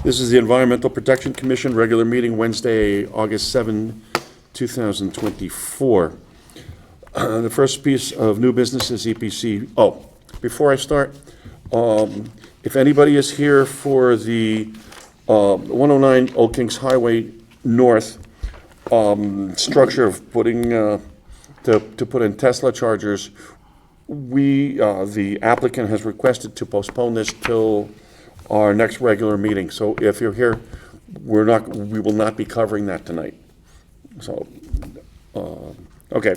This is the Environmental Protection Commission, regular meeting Wednesday, August 7, 2024. The first piece of new business is EPC. Oh, before I start, if anybody is here for the 109 Old Kings Highway North structure of putting, to put in Tesla chargers, the applicant has requested to postpone this till our next regular meeting. So if you're here, we will not be covering that tonight. So, okay.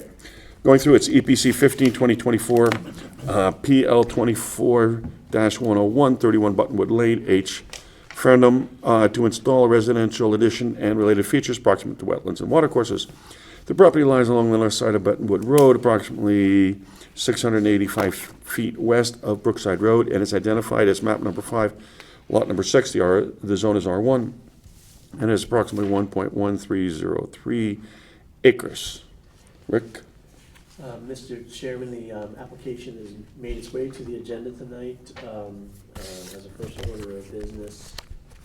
Going through, it's EPC 15-2024, PL 24-101, 31 Buttonwood Lane, H. Frendum, to install a residential addition and related features proximate to wetlands and watercourses. The property lies along the north side of Buttonwood Road, approximately 685 feet west of Brookside Road, and is identified as map number 5, lot number 6. The zone is R1, and is approximately 1.1303 acres. Rick? Mr. Chairman, the application has made its way to the agenda tonight as a first order of business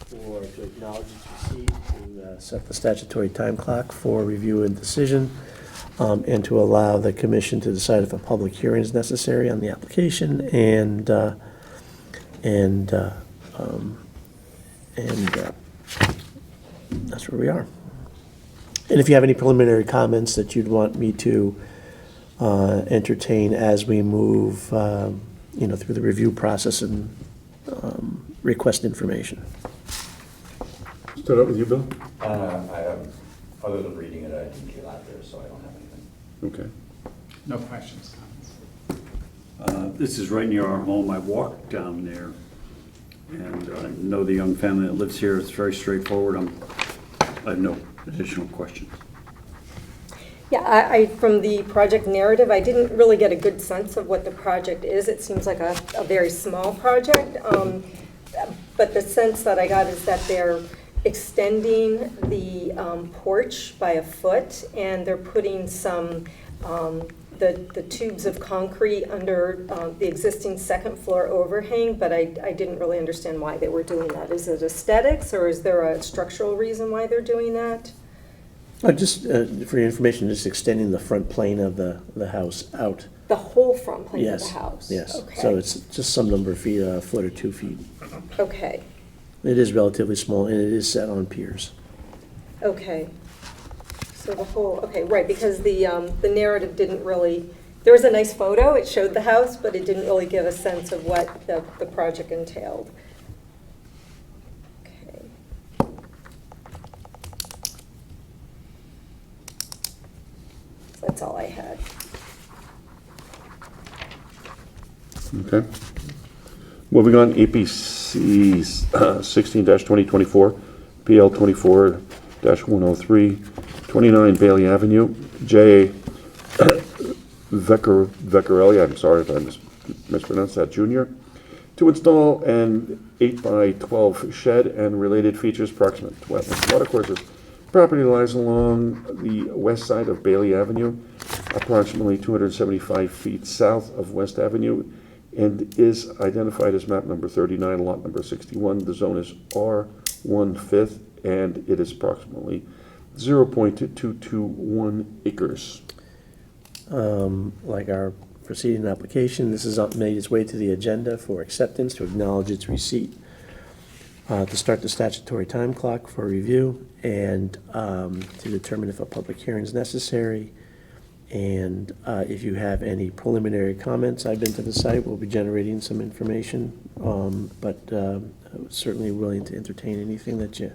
to acknowledge its receipt, to set the statutory time clock for review and decision, and to allow the commission to decide if a public hearing is necessary on the application, and that's where we are. And if you have any preliminary comments that you'd want me to entertain as we move, through the review process and request information. Start out with you, Bill. Other than reading it, I didn't get out there, so I don't have anything. Okay. No questions, comments. This is right near our home. I walked down there, and I know the young family that lives here. It's very straightforward. I have no additional questions. Yeah, I from the project narrative, I didn't really get a good sense of what the project is. It seems like a very small project, but the sense that I got is that they're extending the porch by a foot, and they're putting some the tubes of concrete under the existing second floor overhang, but I didn't really understand why they were doing that. Is it aesthetics, or is there a structural reason why they're doing that? Just for your information, just extending the front plane of the house out. The whole front plane Yes, of the house? yes. Okay. So it's just some number of feet, a foot or 2 feet. Okay, It is relatively small, and it is set on piers. okay. So the whole, okay, right, because the narrative didn't really, there was a nice photo, it showed the house, but it didn't really give a sense of what the project entailed. Okay. That's all I had. Okay. Moving on, EPC 16-2024, PL 24-103, 29 Bailey Avenue, J. Veccarelli, I'm sorry if I mispronounced that, Jr., to install an 8x12 shed and related features proximate to wetlands and watercourses. Property lies along the west side of Bailey Avenue, approximately 275 feet south of West Avenue, and is identified as map number 39, lot number 61. The zone is R1/5, and it is approximately 0.221 acres. Like our preceding application, this has made its way to the agenda for acceptance, to acknowledge its receipt, to start the statutory time clock for review, and to determine if a public hearing is necessary. And if you have any preliminary comments, I've been to the site, we'll be generating some information, but certainly willing to entertain anything that you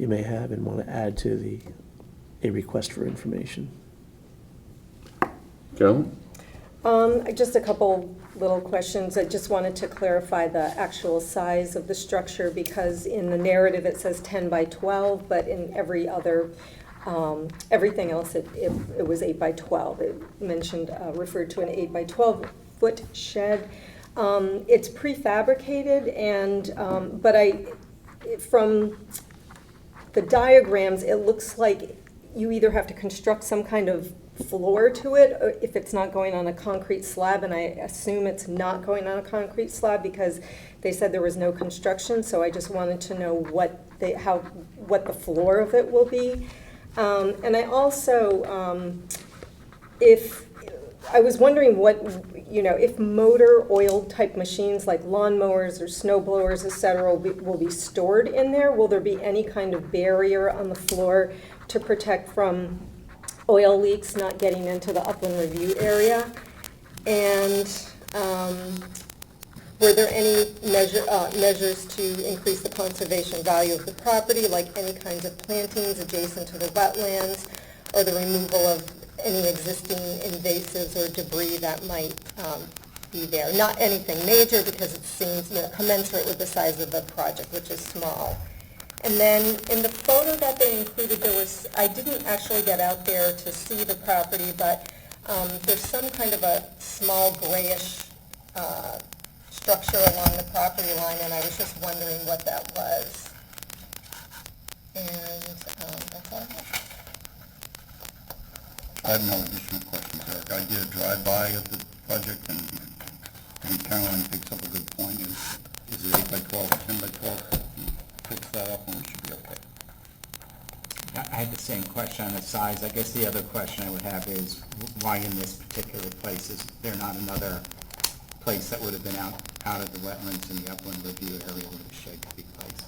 may have and want to add to a request for information. Carolyn? Just a couple little questions. I just wanted to clarify the actual size of the structure, because in the narrative it says 10 by 12, but in every other, everything else it was 8 by 12. It mentioned, referred to an 8 by 12 foot shed. It's prefabricated, and but from the diagrams, it looks like you either have to construct some kind of floor to it, or if it's not going on a concrete slab, and I assume it's not going on a concrete slab because they said there was no construction, so I just wanted to know what the floor of it will be. And I also, I was wondering what, if motor oil type machines like lawnmowers or snow blowers, et cetera, will be stored in there? Will there be any kind of barrier on the floor to protect from oil leaks not getting into the upland review area? And were there any measures to increase the conservation value of the property, like any kinds of plantings adjacent to the wetlands, or the removal of any existing invasives or debris that might be there? Not anything major, because it seems commensurate with the size of the project, which is small. And then in the photo that they included, I didn't actually get out there to see the property, but there's some kind of a small grayish structure along the property line, and I was just wondering what that was. And that's all I have. I have no additional questions, Eric. I did a drive-by of the project, and Caroline picks up a good point. Is it 8 by 12 or 10 by 12? Fix that up and we should be okay. I had the same question on the size. I guess the other question I would have is why in this particular place is there not another place that would have been out of the wetlands in the upland review area where the shed could be placed?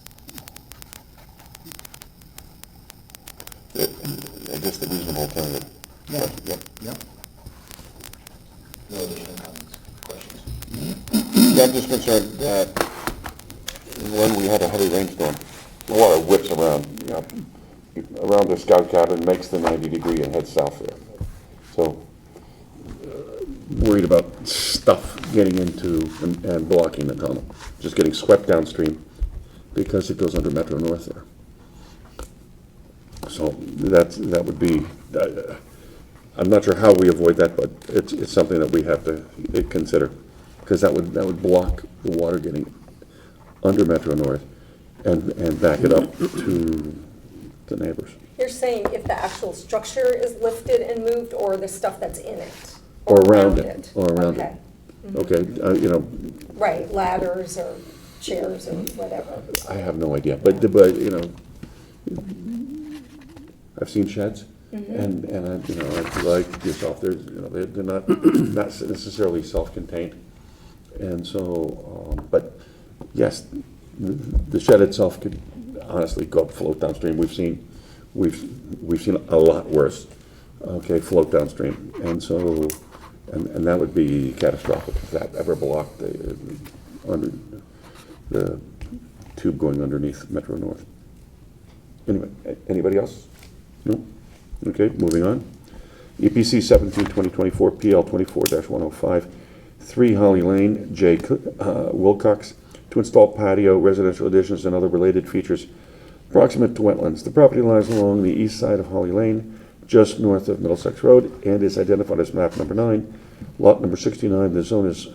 I guess the reasonable alternative. Yeah. Yep. No additional comments, questions? Yeah, I'm just concerned that when we had a heavy rainstorm, the water whips around, around the scout cabin, makes the 90-degree and heads south there. So, worried about stuff getting into and blocking the tunnel, just getting swept downstream because it goes under Metro North there. So that would be, I'm not sure how we avoid that, but it's something that we have to consider, because that would block the water getting under Metro North and back it up to the neighbors. You're saying if the actual structure is lifted and moved, or the stuff that's in it? Or around it. Okay. Okay, Right, ladders or chairs or whatever. I have no idea, but I've seen sheds, and I like yourself, they're not necessarily self-contained, and so, but yes, the shed itself could honestly float downstream. We've seen a lot worse, float downstream, and so, and that would be catastrophic if that ever blocked the tube going underneath Metro North. Anyway, anybody else? No? Okay, moving on. EPC 17-2024, PL 24-105, 3 Holly Lane, J. Wilcox, to install patio, residential additions, and other related features proximate to wetlands. The property lies along the east side of Holly Lane, just north of Middlesex Road, and is identified as map number 9, lot number 69. The zone is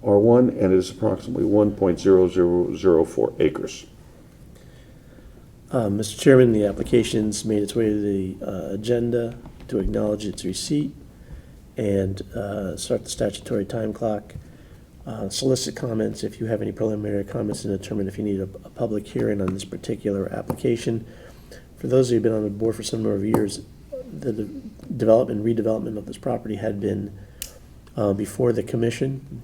R1, and it is approximately 1.0004 acres. Mr. Chairman, the application's made its way to the agenda to acknowledge its receipt and start the statutory time clock. Solicit comments if you have any preliminary comments, and determine if you need a public hearing on this particular application. For those of you who've been on the board for some number of years, the development and redevelopment of this property had been before the commission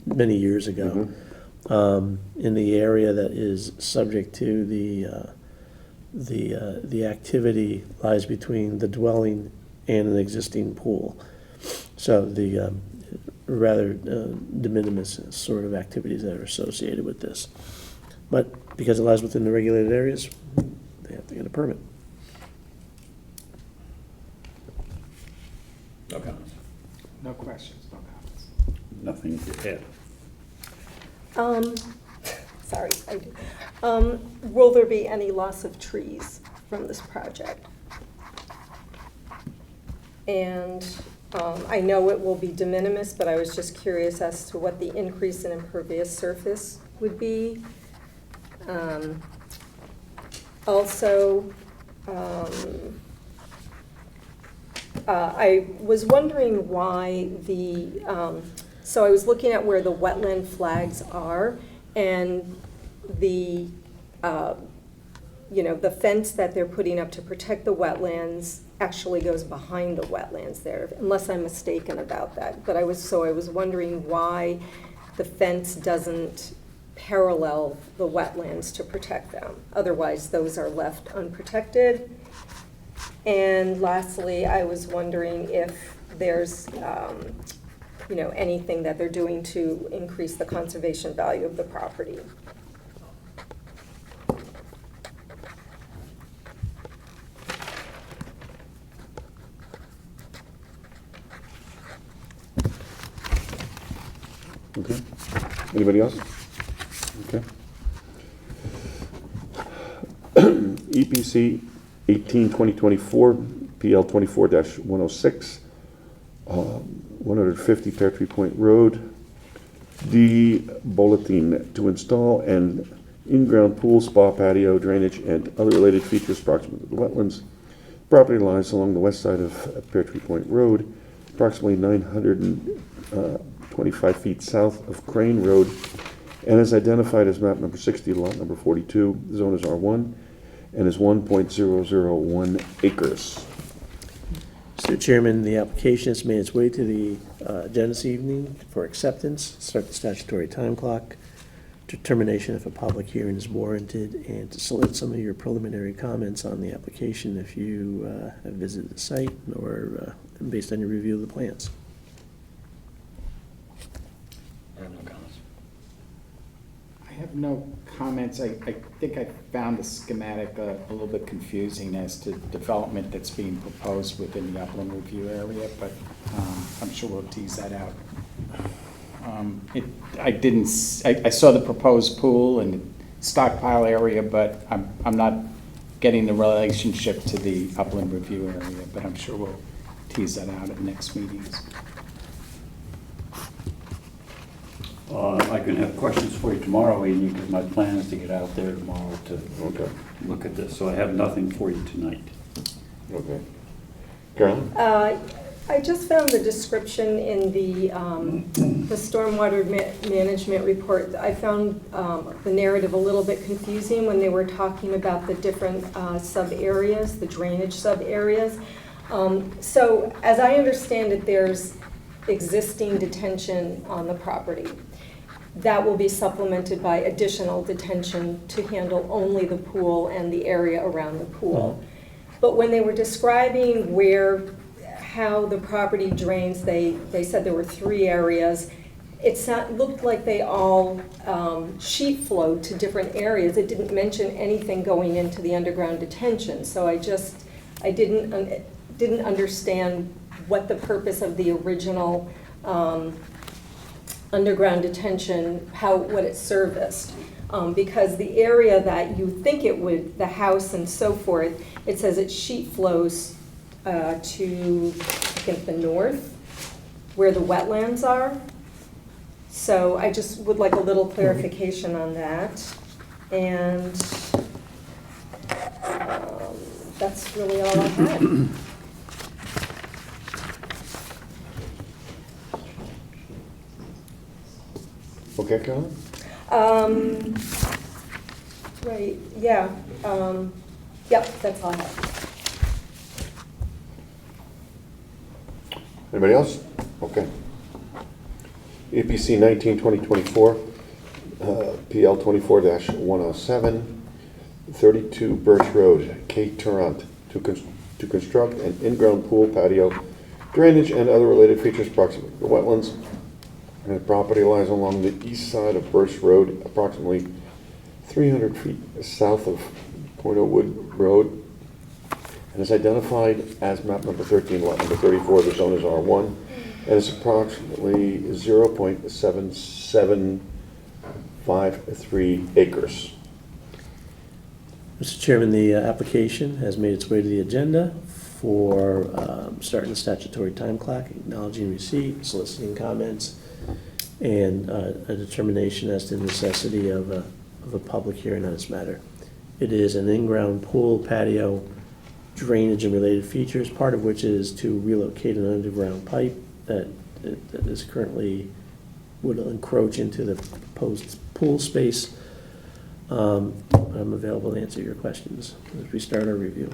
many years ago. In the area that is subject to the activity lies between the dwelling and an existing pool. So the rather de minimis sort of activities that are associated with this. But because it lies within the regulated areas, they have to get a permit. No comments. No questions, no comments. Nothing to add. Sorry, I do. Will there be any loss of trees from this project? And I know it will be de minimis, but I was just curious as to what the increase in impervious surface would be. Also, I was wondering why so I was looking at where the wetland flags are, and the the fence that they're putting up to protect the wetlands actually goes behind the wetlands there, unless I'm mistaken about that. But I was wondering why the fence doesn't parallel the wetlands to protect them. Otherwise, those are left unprotected. And lastly, I was wondering if there's anything that they're doing to increase the conservation value of the property. Okay. Anybody else? Okay. EPC 18-2024, PL 24-106, 150 Pear Tree Point Road, D. Bulletin to install an in-ground pool, spa, patio, drainage, and other related features proximate to the wetlands. Property lies along the west side of Pear Tree Point Road, approximately 925 feet south of Crane Road, and is identified as map number 60, lot number 42. The zone is R1 and is 1.001 acres. Mr. Chairman, the application has made its way to the agenda this evening for acceptance. Start the statutory time clock, determination if a public hearing is warranted, and to solicit some of your preliminary comments on the application if you have visited the site or based on your review of the plans. I have no comments. I have no comments. I think I found the schematic a little bit confusing as to development that's being proposed within the upland review area, but I'm sure we'll tease that out. I saw the proposed pool and stockpile area, but I'm not getting the relationship to the upland review area, but I'm sure we'll tease that out at next meetings. I can have questions for you tomorrow evening, because my plan is to get out there tomorrow to look at this, so I have nothing for you tonight. Okay. Carolyn? I just found the description in the stormwater management report. I found the narrative a little bit confusing when they were talking about the different sub-areas, the drainage sub-areas. So as I understand it, there's existing detention on the property. That will be supplemented by additional detention to handle only the pool and the area around the pool. But when they were describing how the property drains, they said there were 3 areas. It looked like they all sheet flowed to different areas. It didn't mention anything going into the underground detention. So I didn't understand what the purpose of the original underground detention, what it serviced. Because the area that you think it would, the house and so forth, it says it sheet flows to, I think, the north, where the wetlands are. So I just would like a little clarification on that. And that's really all I had. Okay, Carolyn? Right, yeah. Yep, that's all I have. Anybody else? Okay. APC 19-2024, PL 24-107, 32 Birch Road, Cape Torrent, to construct an in-ground pool, patio, drainage, and other related features proximate to the wetlands. And the property lies along the east side of Birch Road, approximately 300 feet south of Point Oakwood Road, and is identified as map number 13, lot number 34. The zone is R1, and is approximately 0.7753 acres. Mr. Chairman, the application has made its way to the agenda for starting the statutory time clock, acknowledging receipt, soliciting comments, and a determination as to the necessity of a public hearing on this matter. It is an in-ground pool, patio, drainage and related features, part of which is to relocate an underground pipe that is currently, would encroach into the proposed pool space. I'm available to answer your questions as we start our review.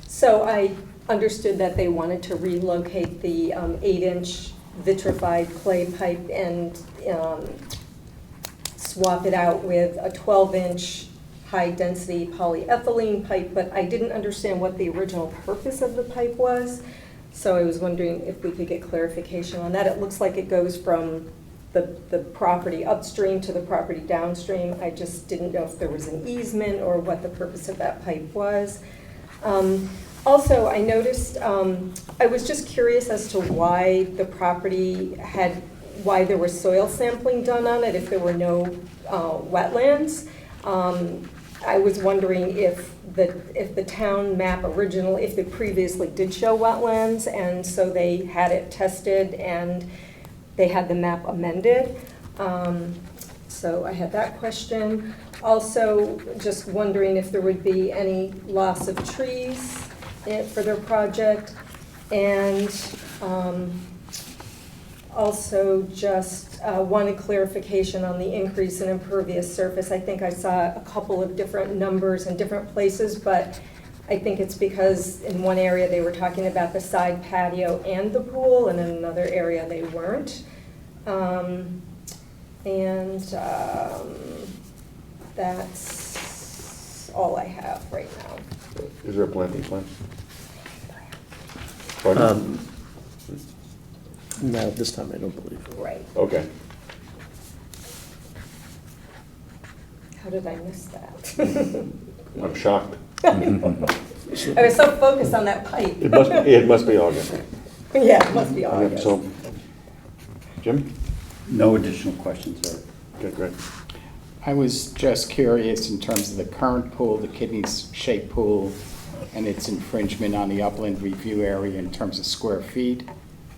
So I understood that they wanted to relocate the 8-inch vitrified clay pipe and swap it out with a 12-inch high-density polyethylene pipe, but I didn't understand what the original purpose of the pipe was. So I was wondering if we could get clarification on that. It looks like it goes from the property upstream to the property downstream. I just didn't know if there was an easement or what the purpose of that pipe was. Also, I noticed, I was just curious as to why the property why there was soil sampling done on it if there were no wetlands. I was wondering if the town map if they previously did show wetlands, and so they had it tested and they had the map amended. So I had that question. Also, just wondering if there would be any loss of trees for their project. And also just wanted clarification on the increase in impervious surface. I think I saw a couple of different numbers in different places, but I think it's because in one area they were talking about the side patio and the pool, and in another area they weren't. That's all I have right now. Is there a planting plan? Pardon? No, this time I don't believe. Right. Okay. How did I miss that? I'm shocked. I was so focused on that pipe. It must be August. Yeah, it must be Okay, August. so, Jim? No additional questions, sir. Okay, great. I was just curious in terms of the current pool, the kidney-shaped pool, and its infringement on the upland review area in terms of square feet,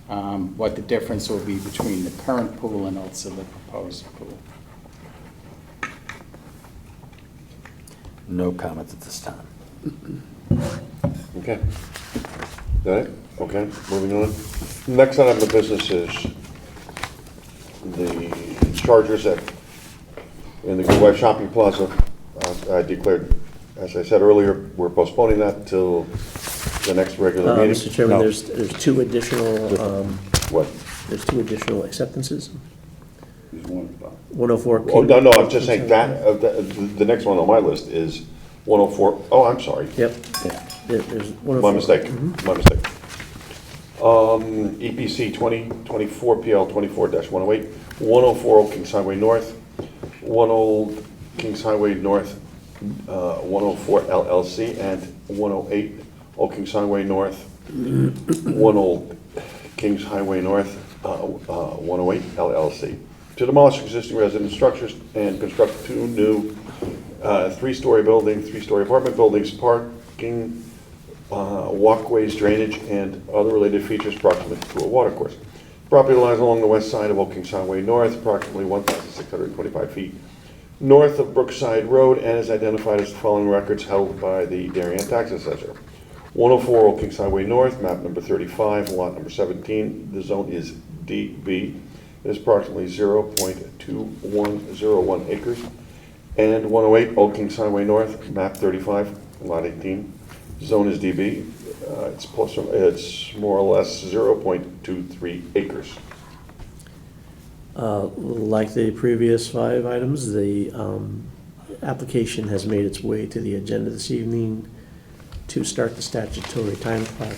what the difference will be between the current pool and also the proposed pool. No comments at this time. Okay. That it? Okay, moving on. Next item of business is the chargers in the Good Wife Shopping Plaza. I declared, as I said earlier, we're postponing that till the next regular meeting. Mr. Chairman, No. there's two additional, What? there's two additional acceptances. There's one about 104. Oh, no, I'm just saying that, the next one on my list is 104, oh, I'm sorry. Yep. There's 104. My mistake, my mistake. EPC 2024 PL 24-108, 104 Old Kings Highway North, 1 Old Kings Highway North, 104 LLC, and 108 Old Kings Highway North, 1 Old Kings Highway North, 108 LLC. To demolish existing residence structures and construct 2 new 3-story building, 3-story apartment buildings, parking, walkways, drainage, and other related features proximate to a water course. Property lies along the west side of Old Kings Highway North, approximately 1,625 feet north of Brookside Road, and is identified as the following records held by the Darien Tax Assessor. 104 Old Kings Highway North, map number 35, lot number 17. The zone is DB. It is approximately 0.2101 acres. And 108 Old Kings Highway North, map 35, lot 18. Zone is DB. It's more or less 0.23 acres. Like the previous 5 items, the application has made its way to the agenda this evening to start the statutory time clock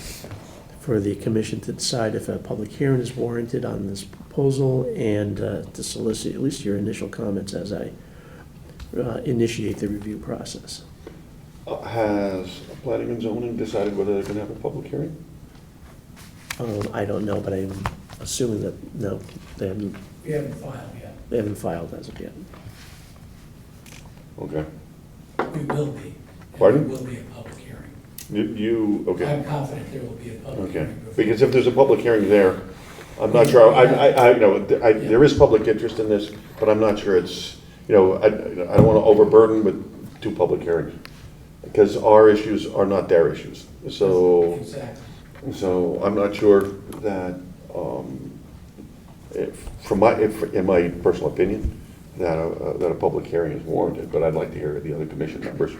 for the commission to decide if a public hearing is warranted on this proposal, and to solicit at least your initial comments as I initiate the review process. Has planning and zoning decided whether they're going to have a public hearing? I don't know, but I'm assuming that, no, they haven't We haven't filed yet. They haven't filed as of yet. Okay. We will be. Pardon? There will be a public hearing. Okay. I'm confident there will be a public Okay, hearing. before- because if there's a public hearing there, I'm not sure, there is public interest in this, but I'm not sure it's, I don't want to overburden with two public hearings. Because our issues are not their issues. Exactly. So I'm not sure that, in my personal opinion, that a public hearing is warranted, but I'd like to hear the other commission members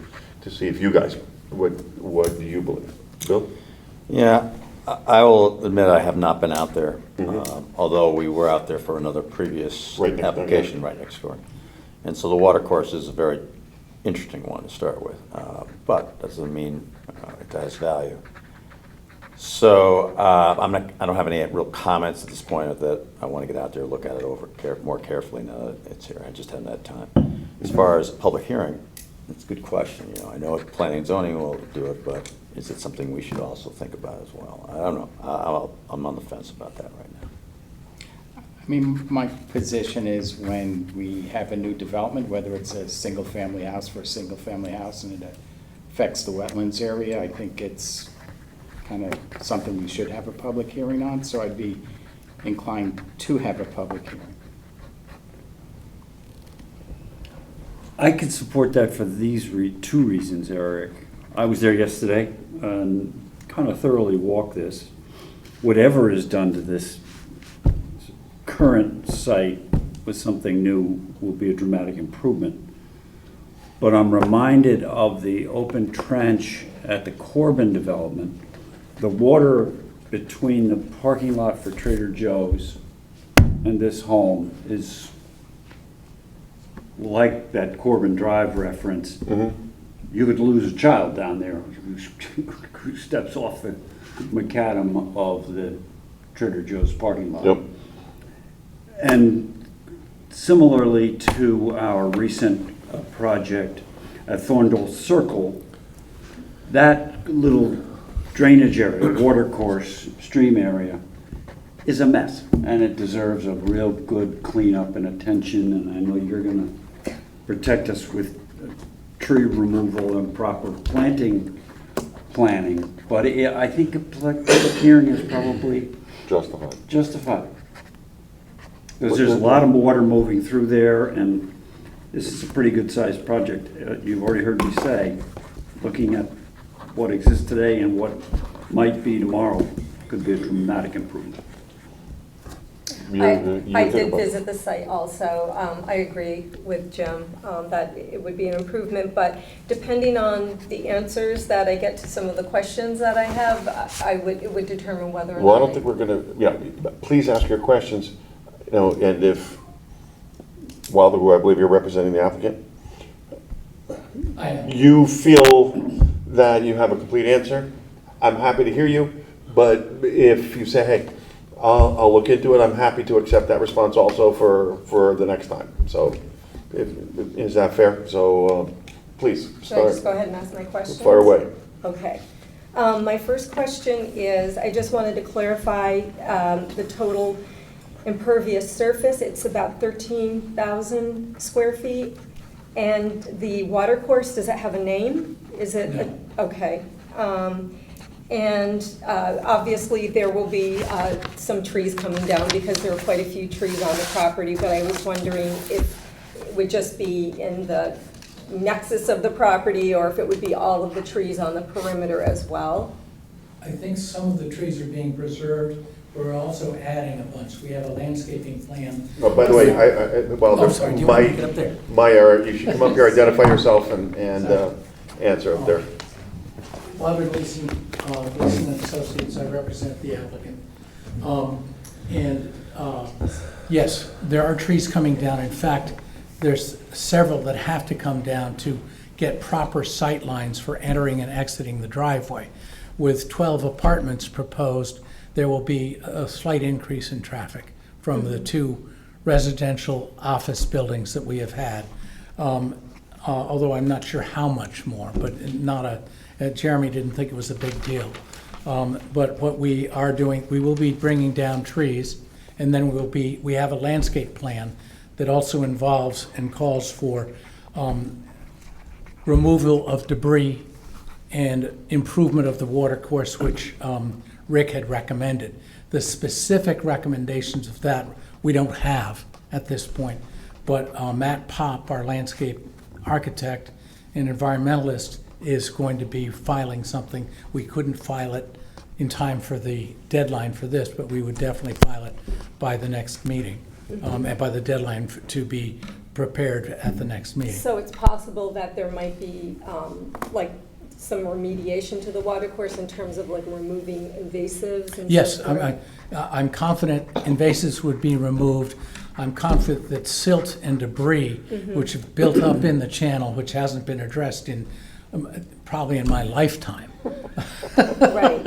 to see if you guys, what do you believe? Bill? Yeah, I will admit I have not been out there, Mhm. although we were out there for another previous Right next door, application right next door. And so the water course is a very interesting one to start with, but doesn't mean it has value. So I don't have any real comments at this point of that. I want to get out there, look at it more carefully now that it's here. I just haven't had time. As far as public hearing, it's a good question. I know planning and zoning will do it, but is it something we should also think about as well? I don't know. I'm on the fence about that right now. I mean, my position is when we have a new development, whether it's a single-family house for a single-family house and it affects the wetlands area, I think it's kind of something we should have a public hearing on, so I'd be inclined to have a public hearing. I could support that for these two reasons, Eric. I was there yesterday and kind of thoroughly walked this. Whatever is done to this current site with something new will be a dramatic improvement. But I'm reminded of the open trench at the Corbin development. The water between the parking lot for Trader Joe's and this home is like that Corbin Drive reference. Mm-hmm. You could lose a child down there who steps off the macadam of the Trader Joe's parking lot. Yep. And similarly to our recent project at Thorndale Circle, that little drainage area, water course, stream area, is a mess, and it deserves a real good cleanup and attention, and I know you're gonna protect us with tree removal and proper planting planning, but I think a public hearing is probably justified. Because there's a lot of water moving through there, and this is a pretty good-sized project. You've already heard me say, looking at what exists today and what might be tomorrow could be a dramatic improvement. I did visit the site also. I agree with Jim that it would be an improvement, but depending on the answers that I get to some of the questions that I have, it would determine whether or not. Well, I don't think we're gonna, please ask your questions, and if, Wilder, who I believe you're representing the applicant, I am. you feel that you have a complete answer, I'm happy to hear you, but if you say, hey, I'll look into it, I'm happy to accept that response also for the next time. So, is that fair? So, please, Should I start. just go ahead and ask my question? Fire away. Okay. My first question is, I just wanted to clarify the total impervious surface. It's about 13,000 square feet. And the water course, does it have a name? Is it? No. Okay. And obviously there will be some trees coming down because there are quite a few trees on the property, but I was wondering if it would just be in the nexus of the property or if it would be all of the trees on the perimeter as well. I think some of the trees are being preserved. We're also adding a bunch. We have a landscaping plan. Oh, by the way, Oh, sorry, do you want me to get up there? my error, you should come up here, identify yourself and answer up there. Robert Leeson, Leeson and Associates, I represent the applicant. Yes, there are trees coming down. In fact, there's several that have to come down to get proper sight lines for entering and exiting the driveway. With 12 apartments proposed, there will be a slight increase in traffic from the two residential office buildings that we have had. Although I'm not sure how much more, but Jeremy didn't think it was a big deal. But what we are doing, we will be bringing down trees, and then we have a landscape plan that also involves and calls for removal of debris and improvement of the water course, which Rick had recommended. The specific recommendations of that we don't have at this point, but Matt Popp, our landscape architect, an environmentalist is going to be filing something. We couldn't file it in time for the deadline for this, but we would definitely file it by the next meeting, and by the deadline to be prepared at the next meeting. So it's possible that there might be, like, some remediation to the watercourse in terms of like removing invasives and Yes, so forth? I'm confident invasives would be removed. I'm confident that silt and debris, which have built up in the channel, which hasn't been addressed in, probably in my lifetime, Right.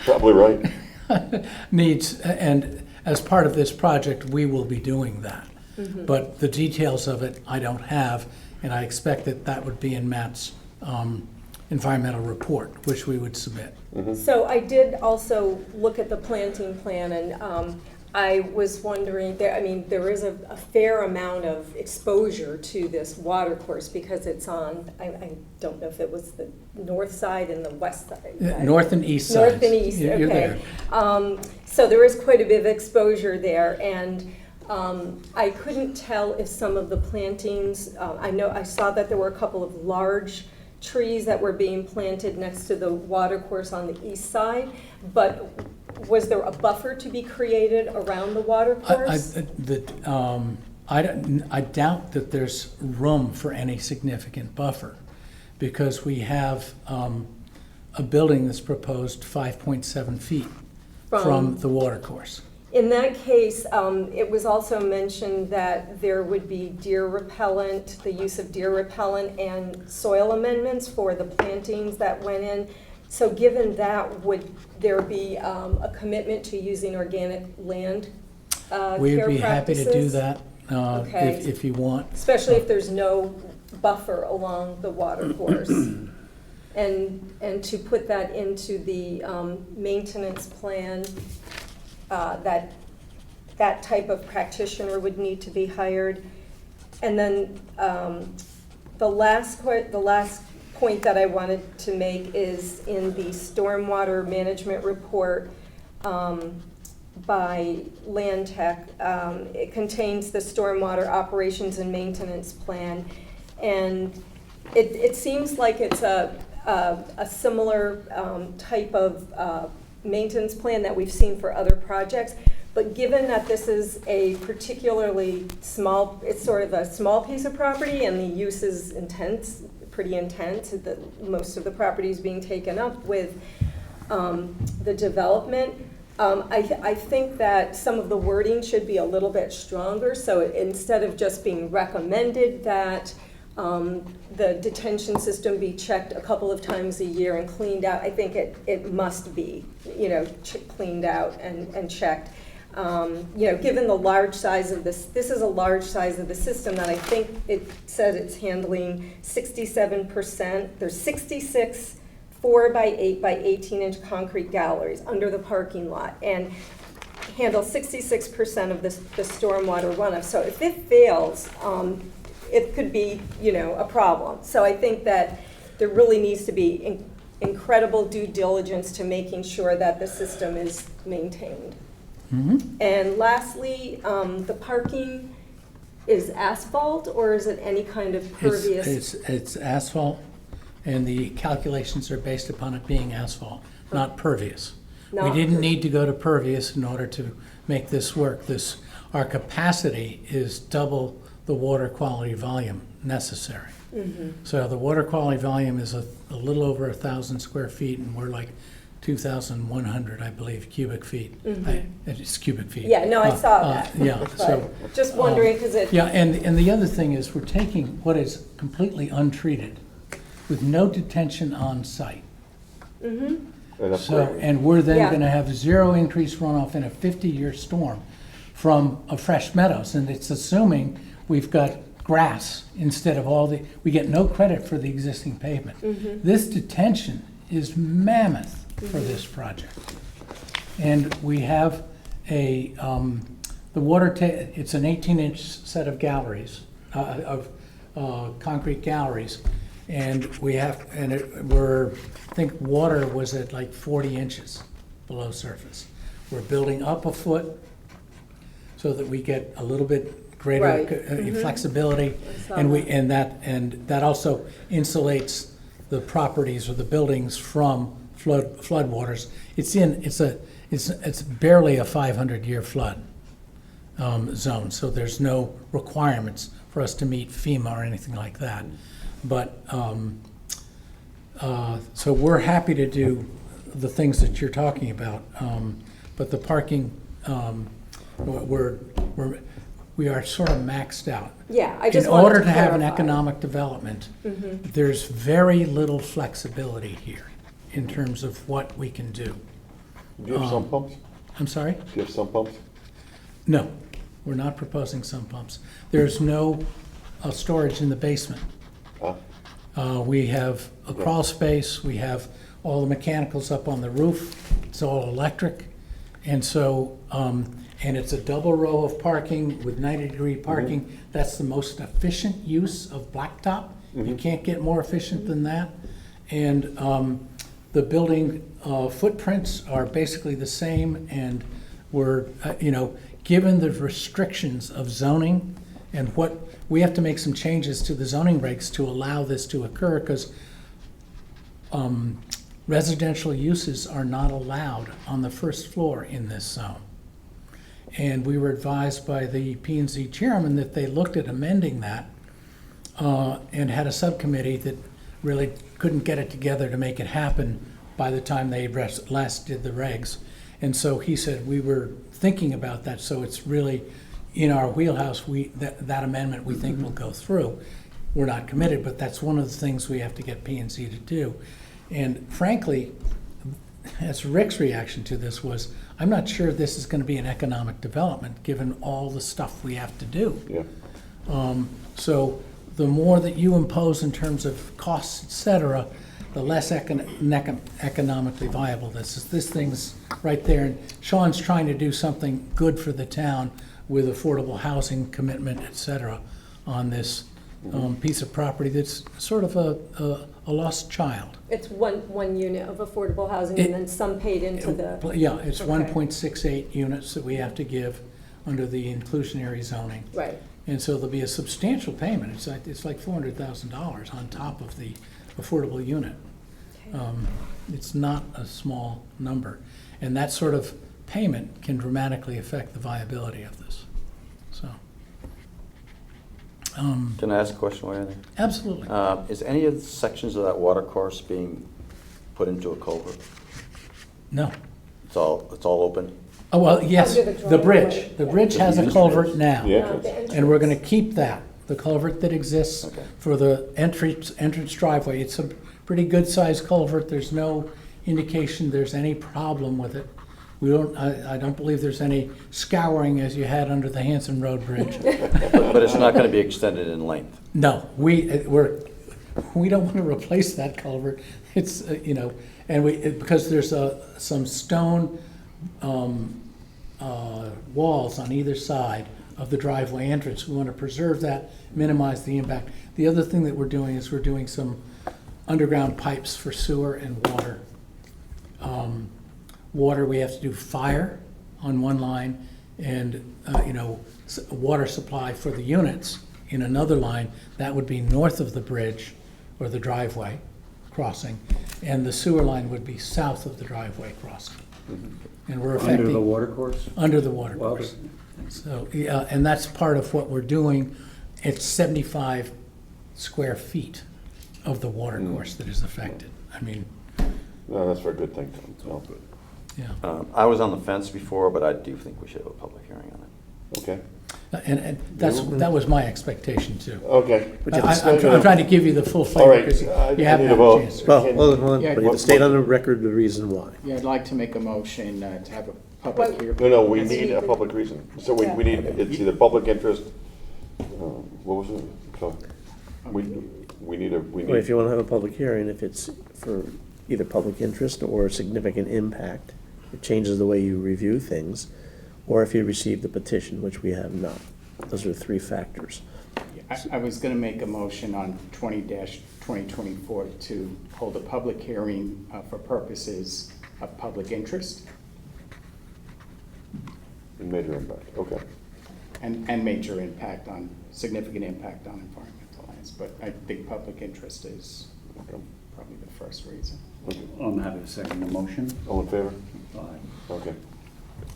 Probably right. needs, and as part of this project, we will be doing that. But the details of it, I don't have, and I expect that that would be in Matt's environmental report, which we would submit. So I did also look at the planting plan, and I was wondering, there is a fair amount of exposure to this watercourse because it's on, I don't know if it was the north side and the west side. North and east sides. North and east, You're okay. there. So there is quite a bit of exposure there, and I couldn't tell if some of the plantings, I saw that there were a couple of large trees that were being planted next to the watercourse on the east side, but was there a buffer to be created around the watercourse? I doubt that there's room for any significant buffer, because we have a building that's proposed 5.7 feet from the watercourse. In that case, it was also mentioned that there would be deer repellent, the use of deer repellent and soil amendments for the plantings that went in. So given that, would there be a commitment to using organic land care We'd be happy to do practices? that Okay. if you want. Especially if there's no buffer along the watercourse. And to put that into the maintenance plan, that type of practitioner would need to be hired. And then the last point that I wanted to make is in the stormwater management report by Land Tech. It contains the stormwater operations and maintenance plan, and it seems like it's a similar type of maintenance plan that we've seen for other projects. But given that this is a particularly small, it's sort of a small piece of property and the use is intense, pretty intense, most of the property is being taken up with the development, I think that some of the wording should be a little bit stronger. So instead of just being recommended that the detention system be checked a couple of times a year and cleaned out, I think it must be, cleaned out and checked. Given the large size of this is a large size of the system that I think it said it's handling 67%. There's 66 4x8 by 18-inch concrete galleries under the parking lot and handle 66% of the stormwater runoff. So if it fails, it could be, a problem. So I think that there really needs to be incredible due diligence to making sure that the system is maintained. And lastly, the parking is asphalt, or is it any kind of pervious? It's asphalt, and the calculations are based upon it being asphalt, not pervious. We Not didn't need to go to pervious in order to make this work. Our capacity is double the water quality volume necessary. So the water quality volume is a little over 1,000 square feet, and we're like 2,100, I believe, cubic feet. It's cubic feet. Yeah, no, I saw that. Yeah, so. But just wondering, because it. Yeah, and the other thing is, we're taking what is completely untreated with no detention on site. And we're then Yeah. gonna have zero increased runoff in a 50-year storm from a fresh meadows. And it's assuming we've got grass instead of we get no credit for the existing pavement. This detention is mammoth for this project. And we have the water, it's an 18-inch set of galleries, concrete galleries. And I think water was at like 40 inches below surface. We're building up a foot so that we get a little bit greater Right. flexibility, saw and that. and that also insulates the properties or the buildings from floodwaters. It's barely a 500-year flood zone, so there's no requirements for us to meet FEMA or anything like that. But so we're happy to do the things that you're talking about, but the parking, we are sort of maxed out. Yeah, I In just wanted order to to have an clarify. economic development, there's very little flexibility here in terms of what we can do. Do you have sump pumps? I'm sorry? Do you have sump pumps? No, we're not proposing sump pumps. There's no storage in the basement. We have a crawl space, we have all the mechanicals up on the roof, it's all electric. And so, and it's a double row of parking with 90-degree parking. That's the most efficient use of blacktop. You can't get more efficient than that. And the building footprints are basically the same, and we're, given the restrictions of zoning and what, we have to make some changes to the zoning regs to allow this to occur, because residential uses are not allowed on the first floor in this zone. And we were advised by the P&Z chairman that they looked at amending that and had a subcommittee that really couldn't get it together to make it happen by the time they last did the regs. And so he said, we were thinking about that, so it's really in our wheelhouse. That amendment we think will go through. We're not committed, but that's one of the things we have to get P&Z to do. And frankly, as Rick's reaction to this was, I'm not sure this is going to be an economic development, given all the stuff we have to do. Yeah. So the more that you impose in terms of costs, et cetera, the less economically viable this is. This thing's right there, and Sean's trying to do something good for the town with affordable housing commitment, et cetera, on this piece of property that's sort of a lost child. It's one unit of affordable housing and then some paid into the. Yeah, it's Okay. 1.68 units that we have to give under the inclusionary zoning. Right. And so there'll be a substantial payment. It's like $400,000 on top of the affordable unit. It's not a small number. And that sort of payment can dramatically affect the viability of this. So, Can I ask a question while you're there? absolutely. Is any of the sections of that water course being put into a culvert? No. It's all open? Oh, well, yes, Under the the bridge. driveway, The yeah. bridge has a culvert now. Yeah. The And we're gonna entrance. keep that, the culvert that exists Okay. for the entrance driveway. It's a pretty good-sized culvert. There's no indication there's any problem with it. I don't believe there's any scouring as you had under the Hanson Road Bridge. But it's not going to be extended in length? No, we don't want to replace that culvert. It's, because there's some stone walls on either side of the driveway entrance. We want to preserve that, minimize the impact. The other thing that we're doing is we're doing some underground pipes for sewer and water. Water, we have to do fire on one line and, water supply for the units in another line. That would be north of the bridge or the driveway crossing, and the sewer line would be south of the driveway crossing. And we're affecting. Under the water course? Under the water Well, course. So, yeah, and that's part of what we're doing. It's 75 square feet of the water course that is affected. I mean, No, that's for a good thing, Tom. It's all good. yeah. I was on the fence before, but I do think we should have a public hearing on it. Okay. And that was my expectation too. Okay. I'm trying to give you the full All flavor right. because I you haven't need had a a vote. chance. Well, Can- hold on, Yeah, but you have to state on the record the reason why. Yeah, I'd like to make a motion to have a public Well- hearing. No, we Yes, need we a did. public reason. So we Yeah. need, it's either public interest, what was it? So, we need Well, if you want to have a public hearing, if it's for either public interest or significant impact, it changes the way you review things, or if you receive the petition, which we have not. Those are three factors. I was going to make a motion on 20-2024 to hold a public hearing for purposes of public interest. major impact, okay. and major impact on, significant impact on environmental lands. But I think public interest is probably the first reason. I'm happy to second the motion. All in favor? Aye. Okay.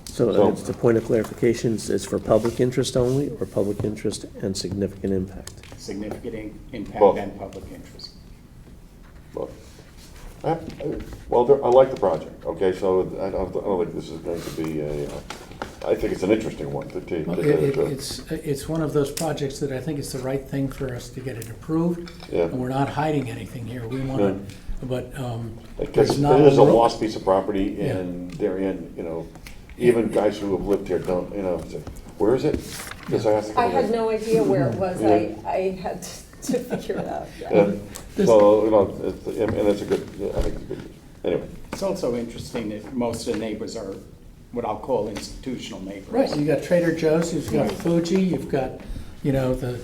So So- it's the point of clarification, it's for public interest only, or public interest and significant impact? Significant impact Both. and public interest. Well, well, I like the project, okay, so I don't think this is going to be I think it's an interesting one to take. Well, it's one of those projects that I think it's the right thing for us to get it approved. Yeah. And we're not hiding anything here. We want to, but Because there's not it is a real- lost piece of property, and therein, even guys who have lived here don't, say, where is it? Because I have to. I had no idea where it was. I had to figure it out. Yeah. Yeah. So, and it's a good, I think it's a good, anyway. It's also interesting that most of the neighbors are what I'll call institutional neighbors. Right, you got Trader Joe's, you've got Fuji, you've got, the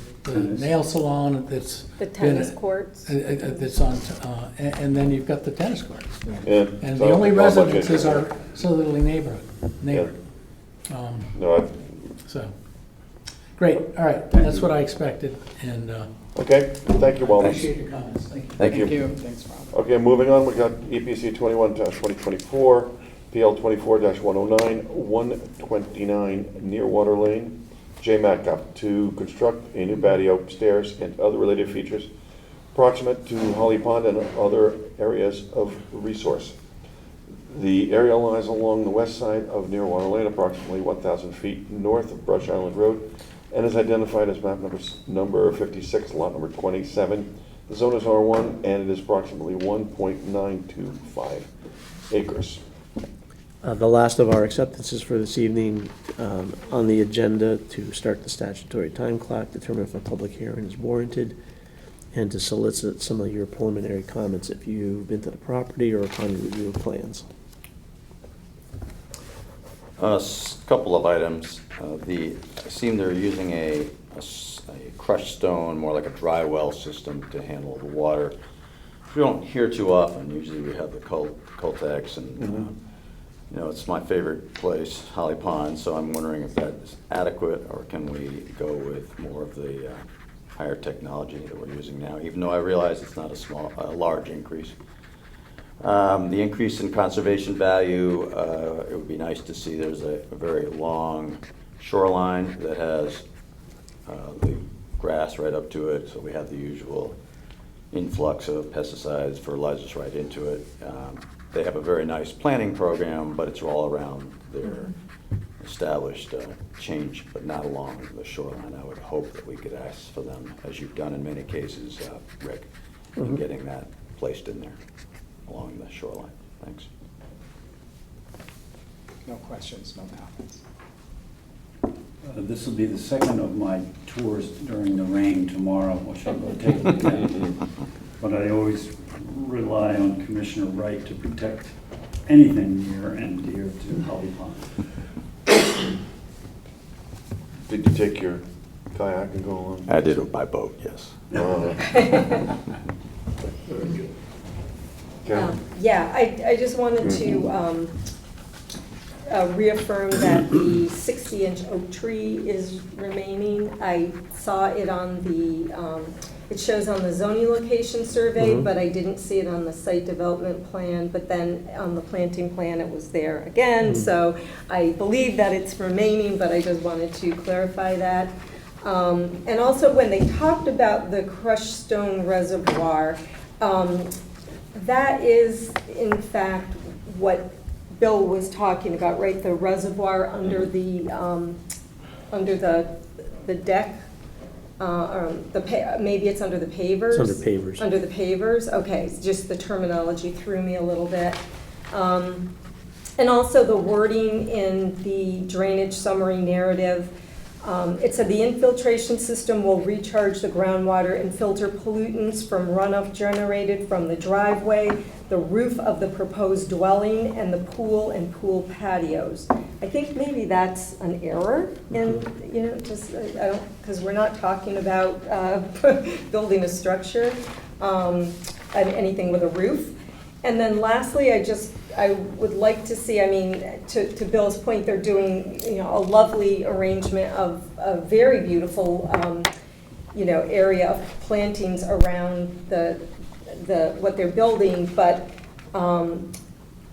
nail salon that's. The been- tennis courts. That's on, and then you've got the tennis courts. And so the only how much residences it- are Southerly neighbor. No, So, great, all right, that's what I expected, and okay, thank you, Wellness. appreciate your comments, thank you. Thank you. Thank you. Thanks, Rob. Okay, moving on, we got EPC 21-2024, PL 24-109, 129 Near Water Lane, J. Matcop, to construct a new patio, stairs, and other related features proximate to Holly Pond and other areas of resource. The area lies along the west side of Near Water Lane, approximately 1,000 feet north of Brush Island Road, and is identified as map number 56, lot number 27. The zone is R1, and it is approximately 1.925 acres. The last of our acceptances for this evening on the agenda to start the statutory time clock, determine if a public hearing is warranted, and to solicit some of your preliminary comments if you've been to the property or upon review of plans. Couple of items. I seen they're using a crushed stone, more like a dry well system to handle the water. We don't hear too often. Usually we have the Coltex, and it's my favorite place, Holly Pond. So I'm wondering if that's adequate, or can we go with more of the higher technology that we're using now? Even though I realize it's not a large increase. The increase in conservation value, it would be nice to see there's a very long shoreline that has the grass right up to it, so we have the usual influx of pesticides, fertilizers right into it. They have a very nice planning program, but it's all around their established change, but not along the shoreline. I would hope that we could ask for them, as you've done in many cases, Rick, in getting that placed in there along the shoreline. Thanks. No questions, no comments. This will be the second of my tours during the rain tomorrow, which I'll go take again. But I always rely on Commissioner Wright to protect anything near and dear to Holly Pond. Did you take your kayak and go along? I did it by boat, yes. Very good. Karen? Yeah, I just wanted to reaffirm that the 60-inch oak tree is remaining. I saw it on the, it shows on the zoning location survey, but I didn't see it on the site development plan, but then on the planting plan, it was there again. So I believe that it's remaining, but I just wanted to clarify that. And also, when they talked about the crushed stone reservoir, that is, in fact, what Bill was talking about, right? The reservoir under the deck, maybe it's under the pavers? It's under pavers. Under the pavers? Okay, it's just the terminology threw me a little bit. And also the wording in the drainage summary narrative. It said the infiltration system will recharge the groundwater and filter pollutants from runoff generated from the driveway, the roof of the proposed dwelling, and the pool and pool patios. I think maybe that's an error in, just, I don't, because we're not talking about building a structure, anything with a roof. And then lastly, I I would like to see, I mean, to Bill's point, they're doing, a lovely arrangement of a very beautiful, area of plantings around what they're building, but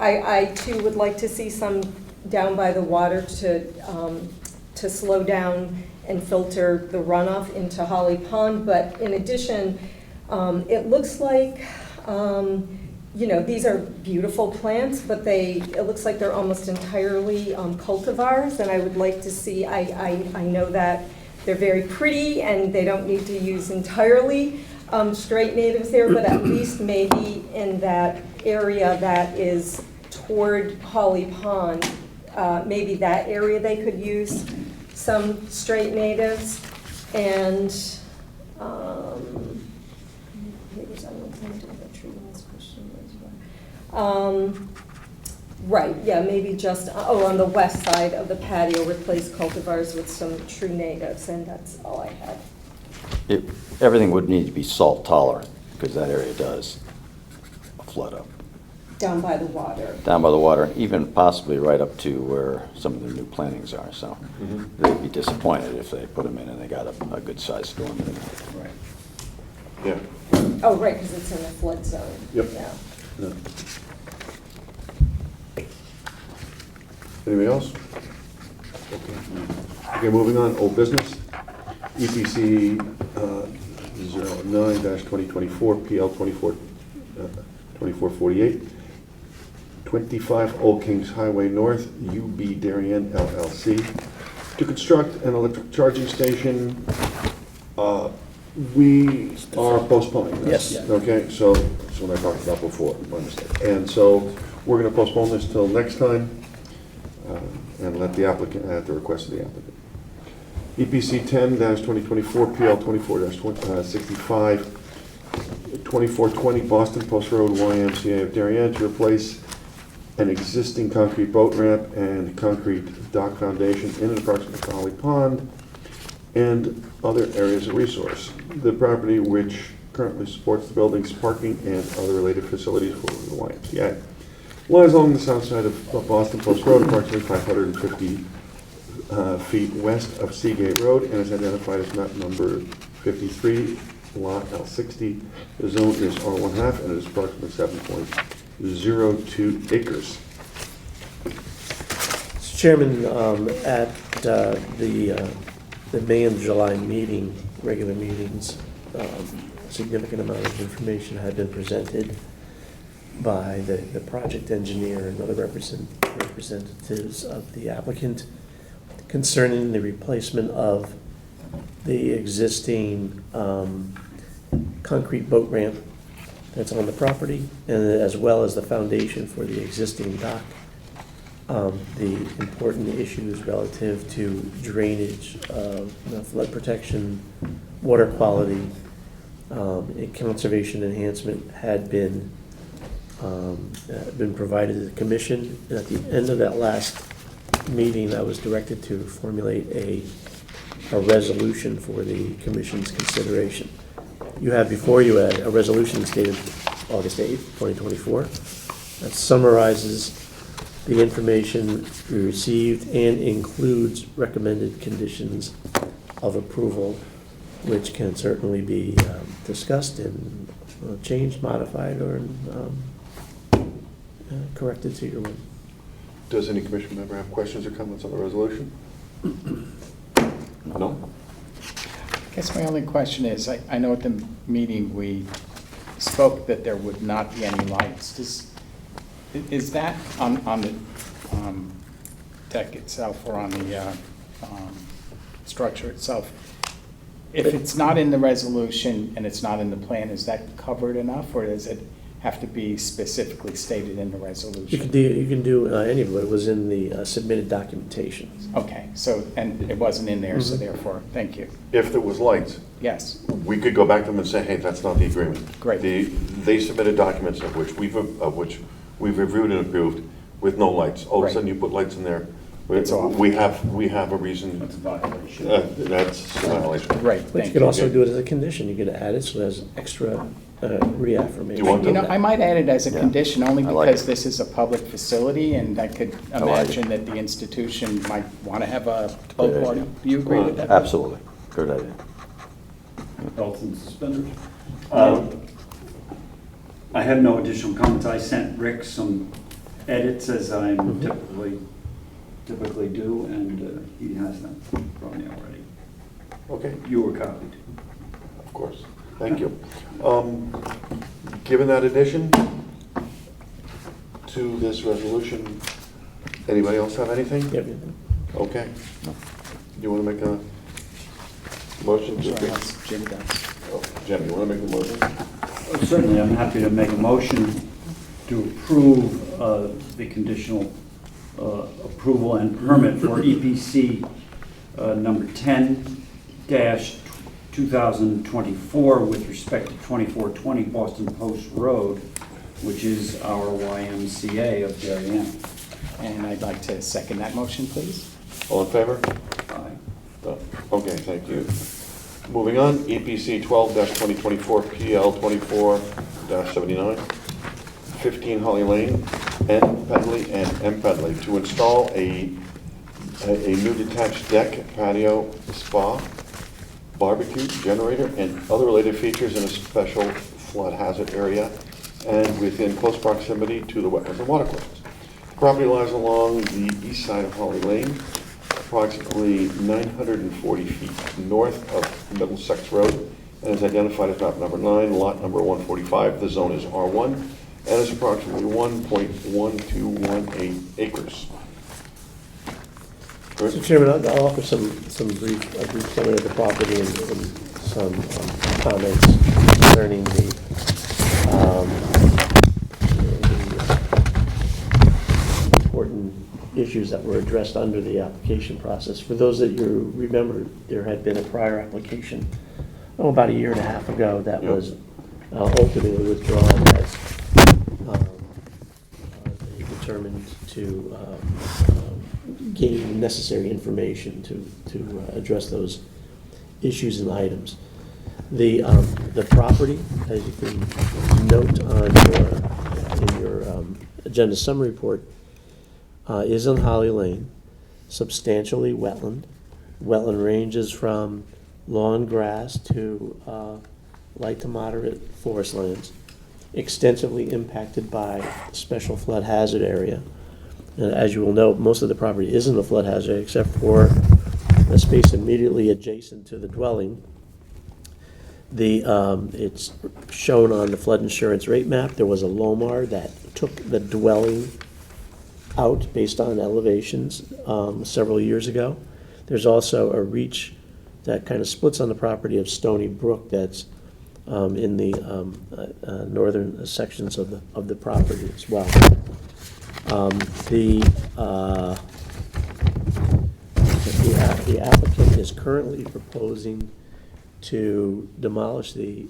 I too would like to see some down by the water to slow down and filter the runoff into Holly Pond. But in addition, it looks like, these are beautiful plants, but it looks like they're almost entirely cultivars, and I would like to see, I know that they're very pretty and they don't need to use entirely straight natives there, but at least maybe in that area that is toward Holly Pond, maybe that area they could use some straight natives. And right, yeah, maybe just, on the west side of the patio, replace cultivars with some true natives, and that's all I had. Everything would need to be salt tolerant, because that area does flood up. Down by the water. Down by the water, and even possibly right up to where some of the new plantings are, so they'd be disappointed if they put them in and they got a good-sized storm in there. Right. Yeah. Oh, right, because it's in the flood zone. Yep. Yeah. No. Anybody else? Okay, moving on, old business. EPC 09-2024, PL 2448, 25 Old Kings Highway North, UB Darien LLC, to construct an electric charging station. We are postponing this. Yes. Okay, so that's what I talked about before, my mistake. And so we're going to postpone this till next time and let the applicant, at the request of the applicant. EPC 10-2024, PL 24-65, 2420 Boston Post Road, YMCA of Darien, to replace an existing concrete boat ramp and concrete dock foundation in and approximate to Holly Pond and other areas of resource. The property, which currently supports the buildings, parking, and other related facilities for the YMCA, lies along the south side of Boston Post Road, approximately 550 feet west of Seagate Road, and is identified as map number 53, lot L60. The zone is R1/2, and it is approximately 7.02 acres. Mr. Chairman, at the May and July regular meetings, a significant amount of information had been presented by the project engineer and other representatives of the applicant concerning the replacement of the existing concrete boat ramp that's on the property, and as well as the foundation for the existing dock. The important issues relative to drainage, flood protection, water quality, and conservation enhancement had been provided to the commission. And at the end of that last meeting, I was directed to formulate a resolution for the commission's consideration. You have before you a resolution dated August 8th, 2024, that summarizes the information we received and includes recommended conditions of approval, which can certainly be discussed and changed, modified, or corrected to your whim. Does any commission member have questions or comments on the resolution? No? I guess my only question is, I know at the meeting we spoke that there would not be any lights. Is that on the deck itself or on the structure itself? If it's not in the resolution and it's not in the plan, is that covered enough, or does it have to be specifically stated in the resolution? You can do any of it. It was in the submitted documentation. Okay, so, and it wasn't in there, so therefore, thank you. If there was lights, Yes, we could go back to them and say, hey, that's not the agreement. Great. They submitted documents of which we've reviewed and approved with no lights. All of a Right. sudden you put lights in there. It's off. We have a reason. That's a violation. That's a violation. right, But you thank could you. also do it as a condition. You could add it so there's extra reaffirmation. You want You know, I might add it as a Yeah. condition, only I like because it. this is a public facility, and I could like it. imagine that the institution might want to have a Great boat party. idea. Do you agree with that? Absolutely. Good idea. Belts and suspenders. I have no additional comments. I sent Rick some edits as I typically do, and he has them from me already. Okay, You were copied. of course. Thank you. Given that addition to this resolution, anybody else have anything? Yep. Okay. You want to make a motion to Sure, approve? unless Jim does. Oh, Jim, you want to make the motion? Certainly, I'm happy to make a motion to approve the conditional approval and permit for EPC number 10-2024 with respect to 2420 Boston Post Road, which is our YMCA of Darien. And I'd like to second that motion, please. All in favor? Aye. Okay, thank you. Moving on, EPC 12-2024 PL 24-79, 15 Holly Lane, N Pedley and M Pedley, to install a new detached deck, patio, spa, barbecue, generator, and other related features in a special flood hazard area and within close proximity to the wetlands and watercourses. The property lies along the east side of Holly Lane, approximately 940 feet north of Middlesex Road, and is identified as map number 9, lot number 145. The zone is R1, and is approximately 1.1218 acres. Mr. Chris? Chairman, I'll offer a brief summary of the property and some comments concerning the important issues that were addressed under the application process. For those that you remember, there had been a prior application, about a year and a half ago, that Yep. was ultimately withdrawn as they determined to gain necessary information to address those issues and items. The property, as you can note in your agenda summary report, is on Holly Lane, substantially wetland. Wetland ranges from lawn grass to light to moderate forest lands, extensively impacted by special flood hazard area. And as you will note, most of the property is in the flood hazard area except for the space immediately adjacent to the dwelling. It's shown on the flood insurance rate map. There was a LOMAR that took the dwelling out based on elevations several years ago. There's also a reach that kind of splits on the property of Stony Brook that's in the northern sections of the property as well. The applicant is currently proposing to demolish the